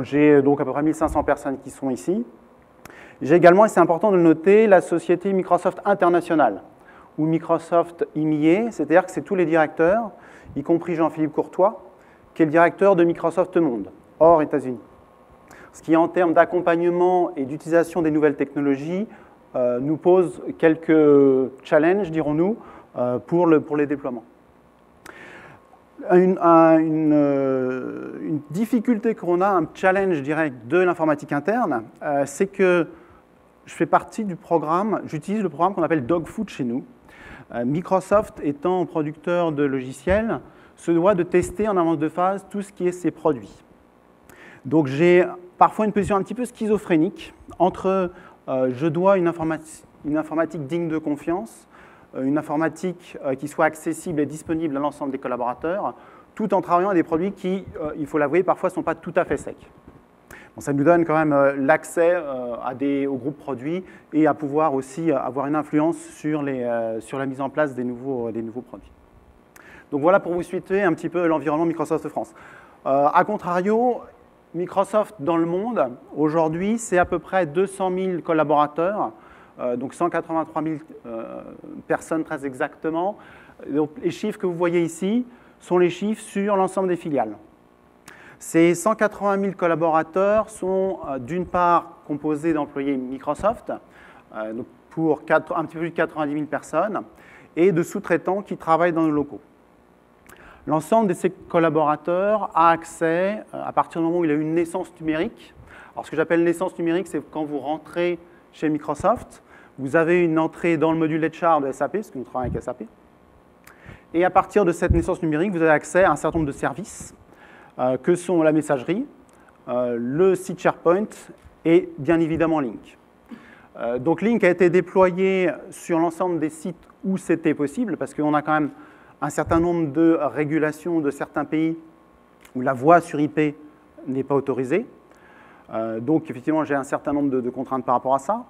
[SPEAKER 6] J'ai donc à peu près 1500 personnes qui sont ici. J'ai également, et c'est important de le noter, la société Microsoft International, ou Microsoft IMIA, c'est-à-dire que c'est tous les directeurs, y compris Jean-Philippe Courtois, qui est le directeur de Microsoft Monde, hors États-Unis. Ce qui, en termes d'accompagnement et d'utilisation des nouvelles technologies, nous pose quelques challenges, dirons-nous, pour les déploiements. Une difficulté qu'on a, un challenge, je dirais, de l'informatique interne, c'est que je fais partie du programme, j'utilise le programme qu'on appelle Dogfood chez nous. Microsoft, étant producteur de logiciels, se doit de tester en avance de phase tout ce qui est ses produits. Donc j'ai parfois une position un petit peu schizophrénique entre je dois une informatique digne de confiance, une informatique qui soit accessible et disponible à l'ensemble des collaborateurs, tout en travaillant à des produits qui, il faut l'avouer, parfois ne sont pas tout à fait secs. Bon, ça nous donne quand même l'accès aux groupes produits et à pouvoir aussi avoir une influence sur la mise en place des nouveaux produits. Donc voilà pour vous situer un petit peu l'environnement Microsoft France. A contrario, Microsoft dans le monde, aujourd'hui, c'est à peu près 200 000 collaborateurs, donc 183 000 personnes très exactement. Donc, les chiffres que vous voyez ici sont les chiffres sur l'ensemble des filiales. Ces 180 000 collaborateurs sont d'une part composés d'employés Microsoft, donc pour un petit peu plus de 90 000 personnes, et de sous-traitants qui travaillent dans nos locaux. L'ensemble de ces collaborateurs a accès, à partir du moment où il a une naissance numérique. Alors, ce que j'appelle naissance numérique, c'est quand vous rentrez chez Microsoft, vous avez une entrée dans le module HR de SAP, parce que nous travaillons avec SAP. Et à partir de cette naissance numérique, vous avez accès à un certain nombre de services, que sont la messagerie, le site SharePoint et bien évidemment Link. Donc Link a été déployé sur l'ensemble des sites où c'était possible, parce qu'on a quand même un certain nombre de régulations de certains pays où la voix sur IP n'est pas autorisée. Donc effectivement, j'ai un certain nombre de contraintes par rapport à ça.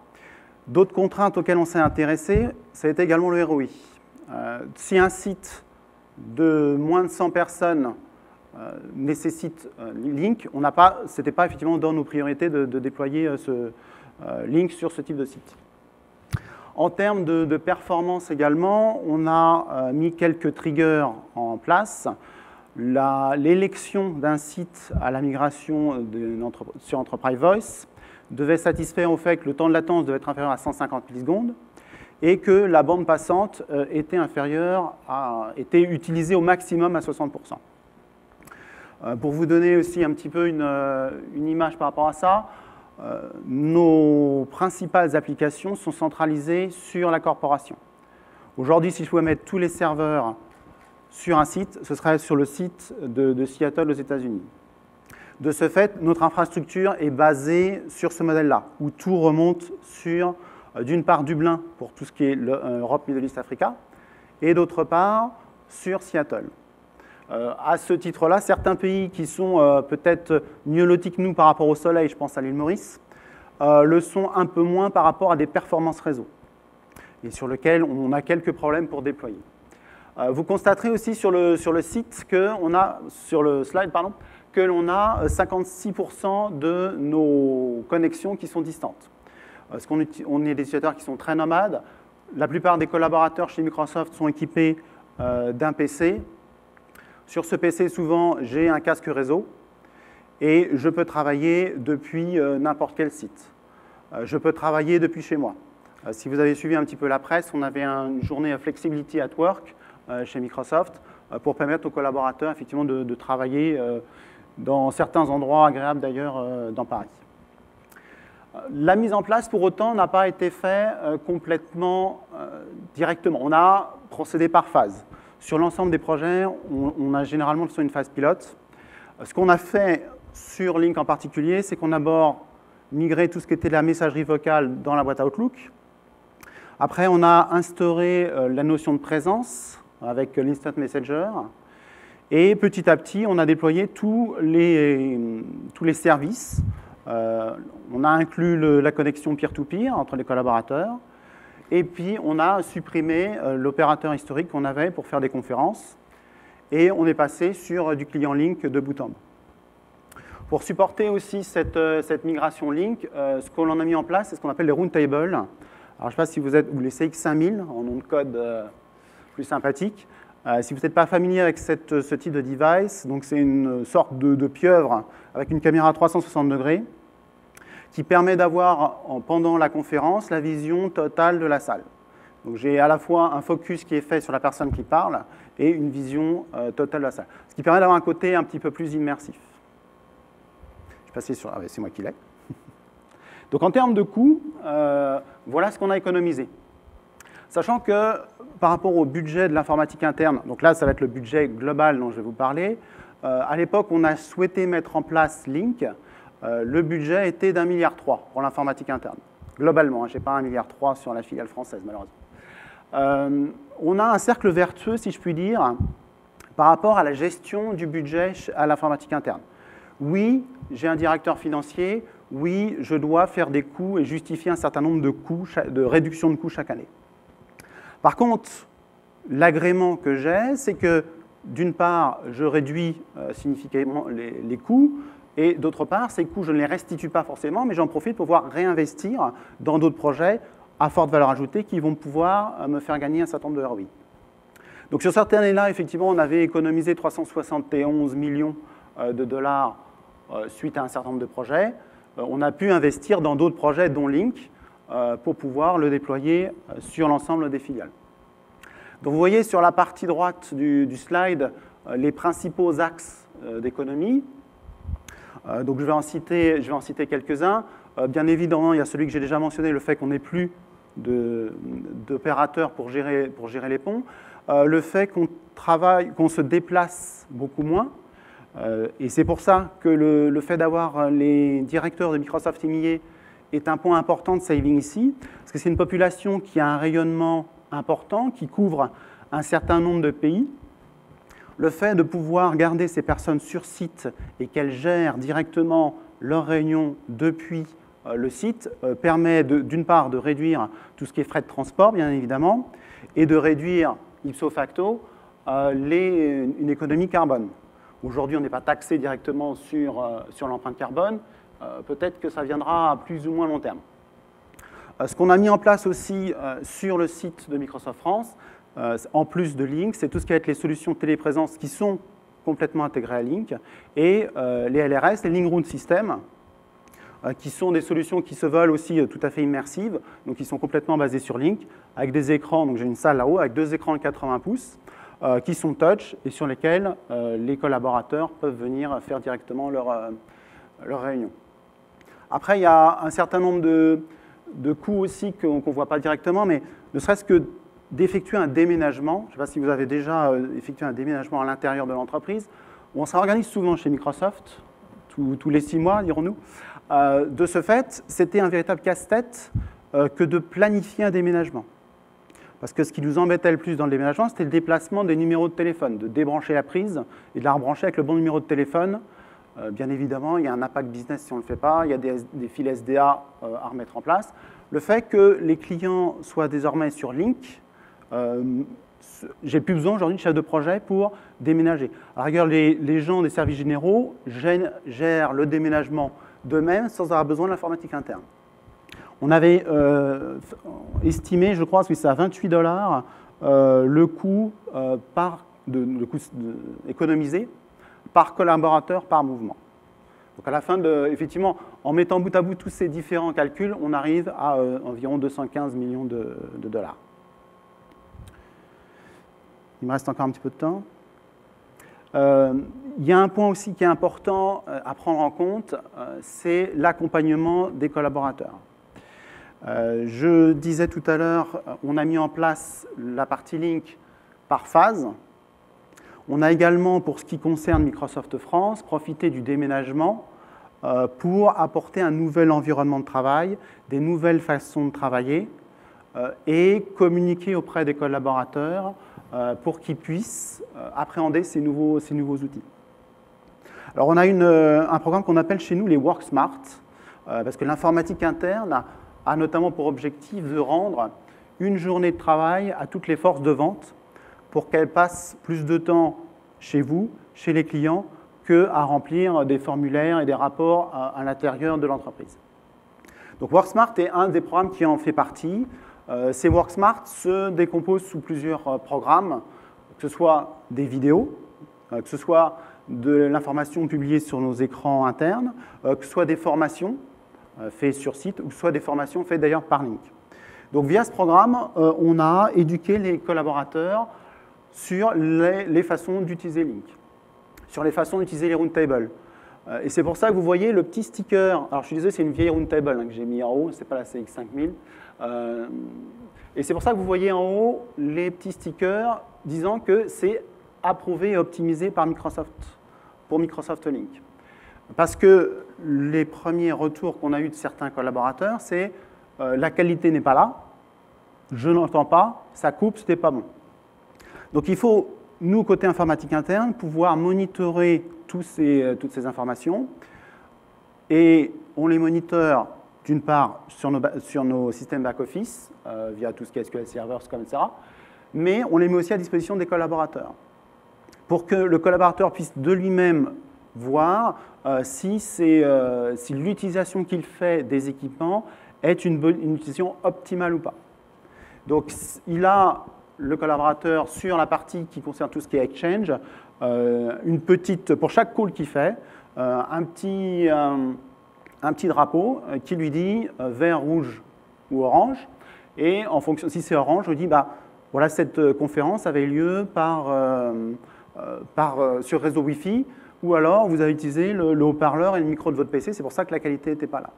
[SPEAKER 6] D'autres contraintes auxquelles on s'est intéressé, ça a été également le ROI. Si un site de moins de 100 personnes nécessite Link, ce n'était pas effectivement dans nos priorités de déployer ce Link sur ce type de site. En termes de performance également, on a mis quelques triggers en place. L'élection d'un site à la migration sur Enterprise Voice devait satisfaire au fait que le temps de latence devait être inférieur à 150 millisecondes et que la bande passante était utilisée au maximum à 60%. Pour vous donner aussi un petit peu une image par rapport à ça, nos principales applications sont centralisées sur la corporation. Aujourd'hui, si je pouvais mettre tous les serveurs sur un site, ce serait sur le site de Seattle aux États-Unis. De ce fait, notre infrastructure est basée sur ce modèle-là, où tout remonte sur, d'une part, Dublin pour tout ce qui est l'Europe, Middle East, Africa, et d'autre part, sur Seattle. À ce titre-là, certains pays qui sont peut-être mieux lotis que nous par rapport au soleil, je pense à l'île Maurice, le sont un peu moins par rapport à des performances réseau, et sur lesquelles on a quelques problèmes pour déployer. Vous constaterez aussi sur le site sur le slide, pardon, que l'on a 56% de nos connexions qui sont distantes. Parce qu'on est des utilisateurs qui sont très nomades. La plupart des collaborateurs chez Microsoft sont équipés d'un PC. Sur ce PC, souvent, j'ai un casque réseau et je peux travailler depuis n'importe quel site. Je peux travailler depuis chez moi. Si vous avez suivi un petit peu la presse, on avait une journée Flexibility at Work chez Microsoft pour permettre aux collaborateurs effectivement de travailler dans certains endroits agréables d'ailleurs dans Paris. La mise en place, pour autant, n'a pas été faite complètement directement. On a procédé par phase. Sur l'ensemble des projets, on a généralement sur une phase pilote. Ce qu'on a fait sur Lync en particulier, c'est qu'on a d'abord migré tout ce qui était la messagerie vocale dans la boîte Outlook. Après, on a instauré la notion de présence avec l'Instant Messenger. Et petit à petit, on a déployé tous les services. On a inclus la connexion peer-to-peer entre les collaborateurs. Et puis, on a supprimé l'opérateur historique qu'on avait pour faire des conférences. Et on est passé sur du client Lync de bout en bout. Pour supporter aussi cette migration Lync, ce qu'on en a mis en place, c'est ce qu'on appelle les roundtables. Alors, je ne sais pas si vous êtes, ou les CX5000, en nom de code plus sympathique. Si vous n'êtes pas familier avec ce type de device, c'est une sorte de pieuvre avec une caméra à 360 degrés qui permet d'avoir, pendant la conférence, la vision totale de la salle. Donc j'ai à la fois un focus qui est fait sur la personne qui parle et une vision totale de la salle. Ce qui permet d'avoir un côté un petit peu plus immersif. Je vais passer sur... Ah, c'est moi qui l'ai. Donc en termes de coûts, voilà ce qu'on a économisé. Sachant que par rapport au budget de l'informatique interne, donc là ça va être le budget global dont je vais vous parler, à l'époque on a souhaité mettre en place Lync, le budget était d'1,3 milliard pour l'informatique interne, globalement, je n'ai pas 1,3 milliard sur la filiale française malheureusement. On a un cercle vertueux, si je puis dire, par rapport à la gestion du budget à l'informatique interne. Oui, j'ai un directeur financier, oui, je dois faire des coûts et justifier un certain nombre de coûts, de réduction de coûts chaque année. Par contre, l'agrément que j'ai, c'est que d'une part, je réduis significativement les coûts, et d'autre part, ces coûts, je ne les restitue pas forcément, mais j'en profite pour pouvoir réinvestir dans d'autres projets à forte valeur ajoutée qui vont pouvoir me faire gagner un certain nombre de ROI. Donc sur cette année-là, effectivement, on avait économisé 371 millions de dollars suite à un certain nombre de projets. On a pu investir dans d'autres projets, dont Lync, pour pouvoir le déployer sur l'ensemble des filiales. Donc vous voyez sur la partie droite du slide les principaux axes d'économie. Donc je vais en citer quelques-uns. Bien évidemment, il y a celui que j'ai déjà mentionné, le fait qu'on n'ait plus d'opérateurs pour gérer les ponts. Le fait qu'on se déplace beaucoup moins. Et c'est pour ça que le fait d'avoir les directeurs de Microsoft EMEA est un point important de saving ici, parce que c'est une population qui a un rayonnement important, qui couvre un certain nombre de pays. Le fait de pouvoir garder ces personnes sur site et qu'elles gèrent directement leurs réunions depuis le site permet d'une part de réduire tout ce qui est frais de transport, bien évidemment, et de réduire ipso facto une économie carbone. Aujourd'hui, on n'est pas taxé directement sur l'empreinte carbone. Peut-être que ça viendra à plus ou moins long terme. Ce qu'on a mis en place aussi sur le site de Microsoft France, en plus de Lync, c'est tout ce qui va être les solutions téléprésence qui sont complètement intégrées à Lync, et les LRS, les Link Room System, qui sont des solutions qui se veulent aussi tout à fait immersives, donc qui sont complètement basées sur Lync, avec des écrans, donc j'ai une salle là-haut, avec 2 écrans de 80 pouces, qui sont touch, et sur lesquels les collaborateurs peuvent venir faire directement leur réunion. Après, il y a un certain nombre de coûts aussi qu'on ne voit pas directement, mais ne serait-ce que d'effectuer un déménagement. Je ne sais pas si vous avez déjà effectué un déménagement à l'intérieur de l'entreprise. On s'organise souvent chez Microsoft, tous les 6 mois, dirons-nous. De ce fait, c'était un véritable casse-tête que de planifier un déménagement. Parce que ce qui nous embêtait le plus dans le déménagement, c'était le déplacement des numéros de téléphone, de débrancher la prise et de la rebrancher avec le bon numéro de téléphone. Bien évidemment, il y a un impact business si on ne le fait pas, il y a des fils SDA à remettre en place. Le fait que les clients soient désormais sur Lync, j'ai plus besoin aujourd'hui de chef de projet pour déménager. À la rigueur, les gens des services généraux gèrent le déménagement d'eux-mêmes sans avoir besoin de l'informatique interne. On avait estimé, je crois, que c'est à $28 le coût, économisé par collaborateur par mouvement. Donc à la fin, effectivement, en mettant bout à bout tous ces différents calculs, on arrive à environ 215 millions de dollars. Il me reste encore un petit peu de temps. Il y a un point aussi qui est important à prendre en compte, c'est l'accompagnement des collaborateurs. Je disais tout à l'heure, on a mis en place la partie Lync par phase. On a également, pour ce qui concerne Microsoft France, profité du déménagement pour apporter un nouvel environnement de travail, des nouvelles façons de travailler et communiquer auprès des collaborateurs pour qu'ils puissent appréhender ces nouveaux outils. Alors, on a un programme qu'on appelle chez nous les WorkSmart, parce que l'informatique interne a notamment pour objectif de rendre une journée de travail à toutes les forces de vente pour qu'elles passent plus de temps chez vous, chez les clients, qu'à remplir des formulaires et des rapports à l'intérieur de l'entreprise. Donc WorkSmart est un des programmes qui en fait partie. Ces WorkSmart se décomposent sous plusieurs programmes, que ce soit des vidéos, que ce soit de l'information publiée sur nos écrans internes, que ce soit des formations faites sur site, ou que ce soit des formations faites d'ailleurs par Lync. Donc via ce programme, on a éduqué les collaborateurs sur les façons d'utiliser Lync, sur les façons d'utiliser les roundtables. Et c'est pour ça que vous voyez le petit sticker. Alors je suis désolé, c'est une vieille roundtable que j'ai mis en haut, c'est pas la CX5000. Et c'est pour ça que vous voyez en haut les petits stickers disant que c'est approuvé et optimisé par Microsoft, pour Microsoft Lync. Parce que les premiers retours qu'on a eus de certains collaborateurs, c'est la qualité n'est pas là, je n'entends pas, ça coupe, c'était pas bon. Donc il faut, nous, côté informatique interne, pouvoir monitorer toutes ces informations. Et on les monitore, d'une part, sur nos systèmes back-office, via tout ce qui est SQL Server, etc. Mais on les met aussi à disposition des collaborateurs, pour que le collaborateur puisse de lui-même voir si l'utilisation qu'il fait des équipements est une utilisation optimale ou pas. Donc, il a, le collaborateur, sur la partie qui concerne tout ce qui est Exchange, pour chaque call qu'il fait, un petit drapeau qui lui dit vert, rouge ou orange. Et en fonction, si c'est orange, je lui dis, voilà, cette conférence avait lieu sur réseau Wi-Fi, ou alors vous avez utilisé le haut-parleur et le micro de votre PC, c'est pour ça que la qualité n'était pas là.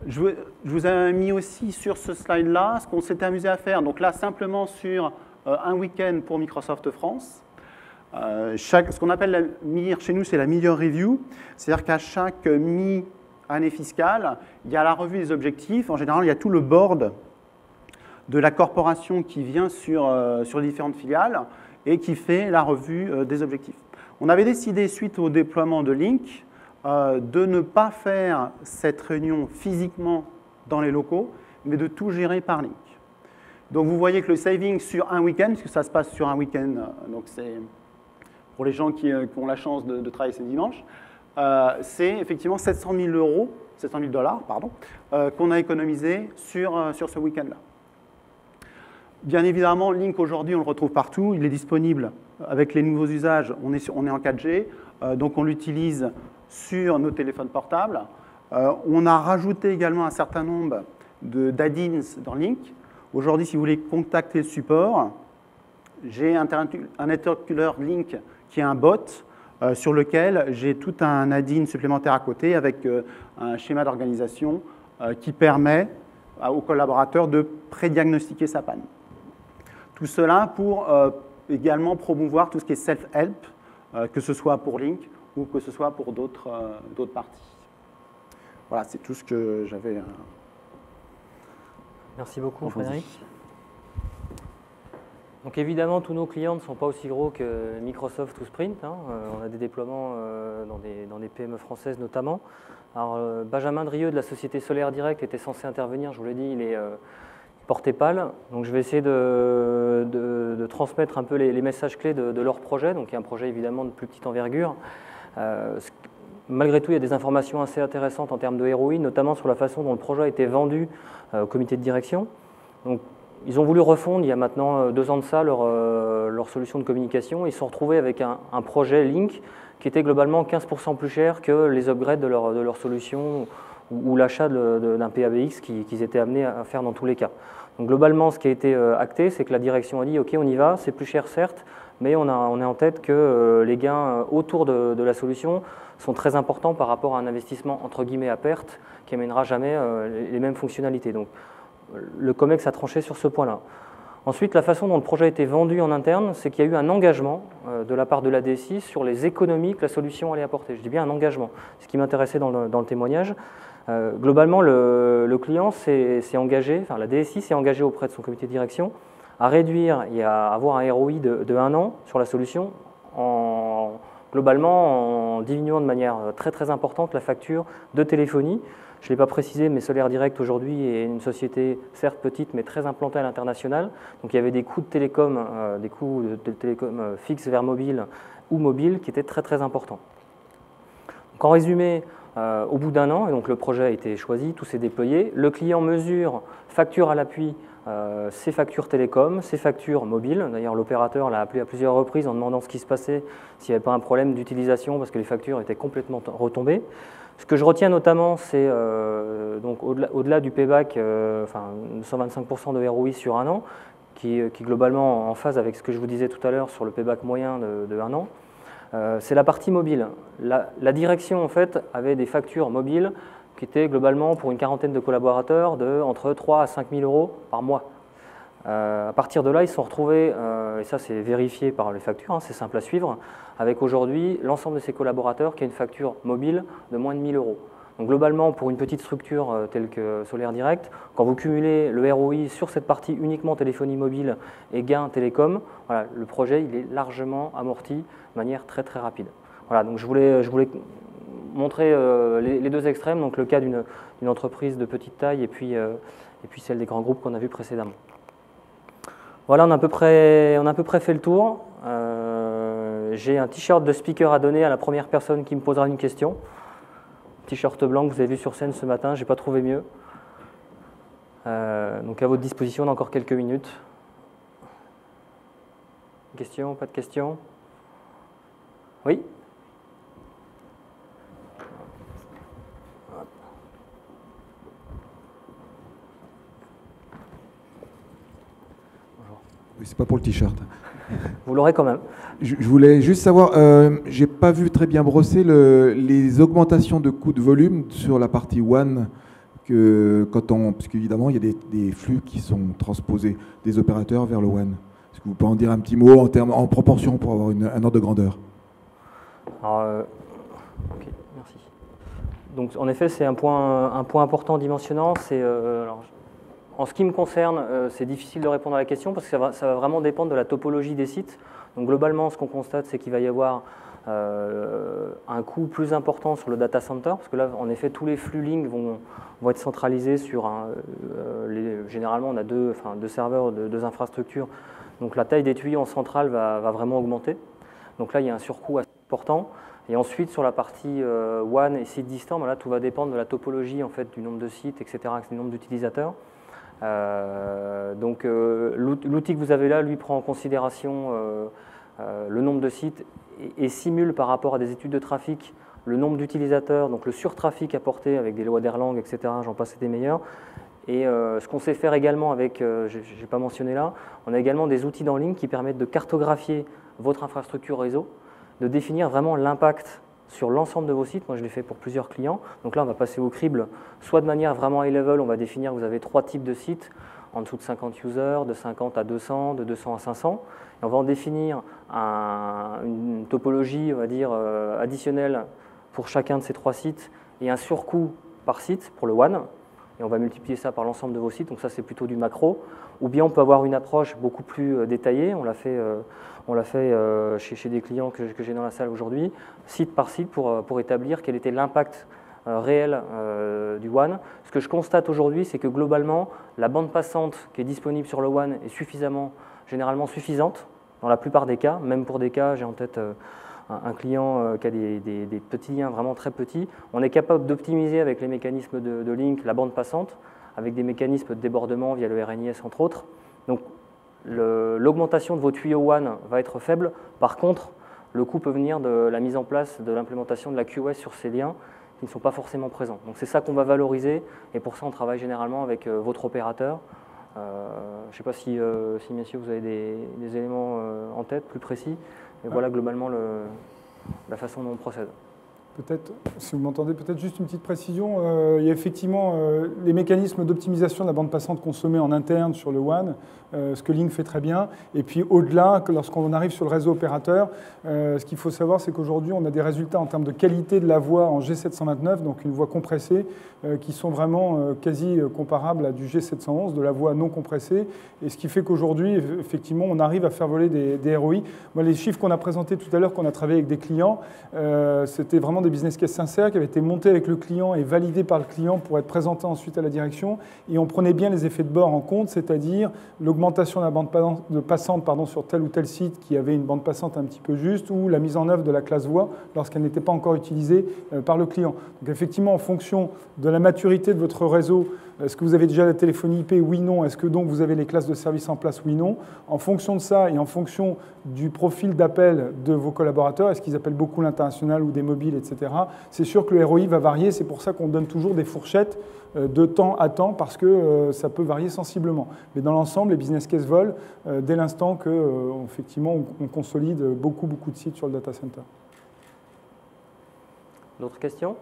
[SPEAKER 6] Je vous ai mis aussi sur ce slide-là ce qu'on s'était amusé à faire. Donc là, simplement sur un week-end pour Microsoft France. Ce qu'on appelle chez nous, c'est la mid-year review. C'est-à-dire qu'à chaque mi-année fiscale, il y a la revue des objectifs. En général, il y a tout le board de la corporation qui vient sur les différentes filiales et qui fait la revue des objectifs. On avait décidé, suite au déploiement de Lync, de ne pas faire cette réunion physiquement dans les locaux, mais de tout gérer par Lync. Donc vous voyez que le saving sur un week-end, puisque ça se passe sur un week-end, donc c'est pour les gens qui ont la chance de travailler ce dimanche, c'est effectivement 700 000 € 700 000 $, pardon, qu'on a économisé sur ce week-end-là. Bien évidemment, Link aujourd'hui, on le retrouve partout. Il est disponible avec les nouveaux usages. On est en 4G, donc on l'utilise sur nos téléphones portables. On a rajouté également un certain nombre d'add-ins dans Link. Aujourd'hui, si vous voulez contacter le support, j'ai un interlocuteur Link qui est un bot sur lequel j'ai tout un add-in supplémentaire à côté avec un schéma d'organisation qui permet aux collaborateurs de prédiagnostiquer sa panne. Tout cela pour également promouvoir tout ce qui est self-help, que ce soit pour Link ou que ce soit pour d'autres parties. Voilà, c'est tout ce que j'avais.
[SPEAKER 1] Merci beaucoup, Frédéric. Donc évidemment, tous nos clients ne sont pas aussi gros que Microsoft ou Sprint. On a des déploiements dans des PME françaises notamment. Alors, Benjamin Drieux de la société Solaire Direct était censé intervenir, je vous l'ai dit, il est porté pâle. Donc je vais essayer de transmettre un peu les messages clés de leur projet. Donc il y a un projet évidemment de plus petite envergure. Malgré tout, il y a des informations assez intéressantes en termes de ROI, notamment sur la façon dont le projet a été vendu au comité de direction. Donc, ils ont voulu refondre, il y a maintenant 2 ans de ça, leur solution de communication. Ils se sont retrouvés avec un projet Link qui était globalement 15% plus cher que les upgrades de leur solution ou l'achat d'un PABX qu'ils étaient amenés à faire dans tous les cas. Donc, globalement, ce qui a été acté, c'est que la direction a dit « Ok, on y va, c'est plus cher certes, mais on est en tête que les gains autour de la solution sont très importants par rapport à un investissement entre guillemets à perte qui n'amènera jamais les mêmes fonctionnalités. » Donc, le COMEX a tranché sur ce point-là. Ensuite, la façon dont le projet a été vendu en interne, c'est qu'il y a eu un engagement de la part de la DSI sur les économies que la solution allait apporter. Je dis bien un engagement, ce qui m'intéressait dans le témoignage. Globalement, le client s'est engagé, enfin la DSI s'est engagée auprès de son comité de direction à réduire et à avoir un ROI de 1 an sur la solution, globalement en diminuant de manière très très importante la facture de téléphonie. Je ne l'ai pas précisé, mais Solaire Direct aujourd'hui est une société certes petite mais très implantée à l'international. Donc il y avait des coûts de télécom, fixes vers mobile ou mobile qui étaient très très importants. Donc en résumé, au bout d'1 an, et donc le projet a été choisi, tout s'est déployé, le client mesure, facture à l'appui, ses factures télécom, ses factures mobiles. D'ailleurs, l'opérateur l'a appelé à plusieurs reprises en demandant ce qui se passait, s'il n'y avait pas un problème d'utilisation parce que les factures étaient complètement retombées. Ce que je retiens notamment, c'est donc au-delà du payback, 125% de ROI sur 1 an, qui est globalement en phase avec ce que je vous disais tout à l'heure sur le payback moyen de 1 an. C'est la partie mobile. La direction, en fait, avait des factures mobiles qui étaient globalement pour une quarantaine de collaborateurs de entre 3 à 5 000 euros par mois. À partir de là, ils se sont retrouvés, et ça c'est vérifié par les factures, c'est simple à suivre, avec aujourd'hui l'ensemble de ces collaborateurs qui a une facture mobile de moins de 1 000 euros. Donc globalement, pour une petite structure telle que Solaire Direct, quand vous cumulez le ROI sur cette partie uniquement téléphonie mobile et gain télécom, voilà, le projet il est largement amorti de manière très très rapide. Voilà, donc je voulais montrer les 2 extrêmes, donc le cas d'une entreprise de petite taille et puis celle des grands groupes qu'on a vu précédemment. Voilà, on a à peu près fait le tour. J'ai un t-shirt de speaker à donner à la première personne qui me posera une question. T-shirt blanc que vous avez vu sur scène ce matin, je n'ai pas trouvé mieux. Donc à votre disposition, on a encore quelques minutes. Question, pas de questions? Oui?
[SPEAKER 7] Oui, c'est pas pour le t-shirt.
[SPEAKER 1] Vous l'aurez quand même.
[SPEAKER 7] Je voulais juste savoir, j'ai pas vu très bien brosser les augmentations de coûts de volume sur la partie WAN, parce qu'évidemment il y a des flux qui sont transposés des opérateurs vers le WAN. Est-ce que vous pouvez en dire un petit mot en proportion pour avoir un ordre de grandeur?
[SPEAKER 1] Alors, ok, merci. Donc en effet, c'est un point important dimensionnant. En ce qui me concerne, c'est difficile de répondre à la question parce que ça va vraiment dépendre de la topologie des sites. Donc globalement, ce qu'on constate, c'est qu'il va y avoir un coût plus important sur le data center, parce que là, en effet, tous les flux Link vont être centralisés sur généralement, on a deux serveurs, 2 infrastructures. Donc la taille des tuyaux en centrale va vraiment augmenter. Donc là, il y a un surcoût assez important. Et ensuite, sur la partie WAN et site distant, là, tout va dépendre de la topologie en fait, du nombre de sites, etc., du nombre d'utilisateurs. Donc, l'outil que vous avez là, lui, prend en considération le nombre de sites et simule par rapport à des études de trafic le nombre d'utilisateurs, donc le surtrafic apporté avec des lois d'Erlang, etc., j'en passe des meilleurs. Et ce qu'on sait faire également avec, je n'ai pas mentionné là, on a également des outils en ligne qui permettent de cartographier votre infrastructure réseau, de définir vraiment l'impact sur l'ensemble de vos sites. Moi, je l'ai fait pour plusieurs clients. Donc là, on va passer au crible, soit de manière vraiment high level, on va définir que vous avez 3 types de sites, en dessous de 50 users, de 50 à 200, de 200 à 500. Et on va en définir une topologie, on va dire, additionnelle pour chacun de ces 3 sites et un surcoût par site pour le WAN. Et on va multiplier ça par l'ensemble de vos sites, donc ça c'est plutôt du macro. Ou bien on peut avoir une approche beaucoup plus détaillée, on l'a fait chez des clients que j'ai dans la salle aujourd'hui, site par site pour établir quel était l'impact réel du WAN. Ce que je constate aujourd'hui, c'est que globalement, la bande passante qui est disponible sur le WAN est généralement suffisante, dans la plupart des cas, même pour des cas, j'ai en tête un client qui a des petits liens vraiment très petits, on est capable d'optimiser avec les mécanismes de link la bande passante, avec des mécanismes de débordement via le RNIS entre autres. Donc l'augmentation de vos tuyaux WAN va être faible. Par contre, le coût peut venir de la mise en place de l'implémentation de la QoS sur ces liens qui ne sont pas forcément présents. Donc c'est ça qu'on va valoriser et pour ça on travaille généralement avec votre opérateur. Je ne sais pas si messieurs vous avez des éléments en tête plus précis. Et voilà globalement la façon dont on procède.
[SPEAKER 5] Peut-être, si vous m'entendez, peut-être juste une petite précision. Il y a effectivement les mécanismes d'optimisation de la bande passante consommée en interne sur le WAN, ce que Link fait très bien. Et puis au-delà, lorsqu'on arrive sur le réseau opérateur, ce qu'il faut savoir, c'est qu'aujourd'hui, on a des résultats en termes de qualité de la voix en G729, donc une voix compressée, qui sont vraiment quasi comparables à du G711, de la voix non compressée. Et ce qui fait qu'aujourd'hui, effectivement, on arrive à faire voler des ROI. Moi, les chiffres qu'on a présentés tout à l'heure, qu'on a travaillé avec des clients, c'était vraiment des business cases sincères qui avaient été montés avec le client et validés par le client pour être présentés ensuite à la direction. Et on prenait bien les effets de bord en compte, c'est-à-dire l'augmentation de la bande passante sur tel ou tel site qui avait une bande passante un petit peu juste, ou la mise en œuvre de la classe voix lorsqu'elle n'était pas encore utilisée par le client. Donc effectivement, en fonction de la maturité de votre réseau, est-ce que vous avez déjà la téléphonie IP? Oui, non. Est-ce que donc vous avez les classes de service en place? Oui, non. En fonction de ça et en fonction du profil d'appel de vos collaborateurs, est-ce qu'ils appellent beaucoup l'international ou des mobiles, etc. C'est sûr que le ROI va varier. C'est pour ça qu'on donne toujours des fourchettes de temps à temps parce que ça peut varier sensiblement. Mais dans l'ensemble, les business cases volent dès l'instant qu'effectivement on consolide beaucoup de sites sur le data center.
[SPEAKER 1] D'autres questions?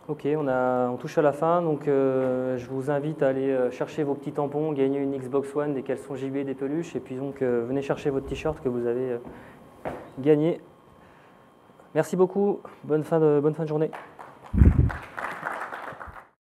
[SPEAKER 1] Ok, on touche à la fin, donc je vous invite à aller chercher vos petits tampons, gagner une Xbox One, des caleçons JB, des peluches, et puis donc venez chercher votre t-shirt que vous avez gagné. Merci beaucoup, bonne fin de journée.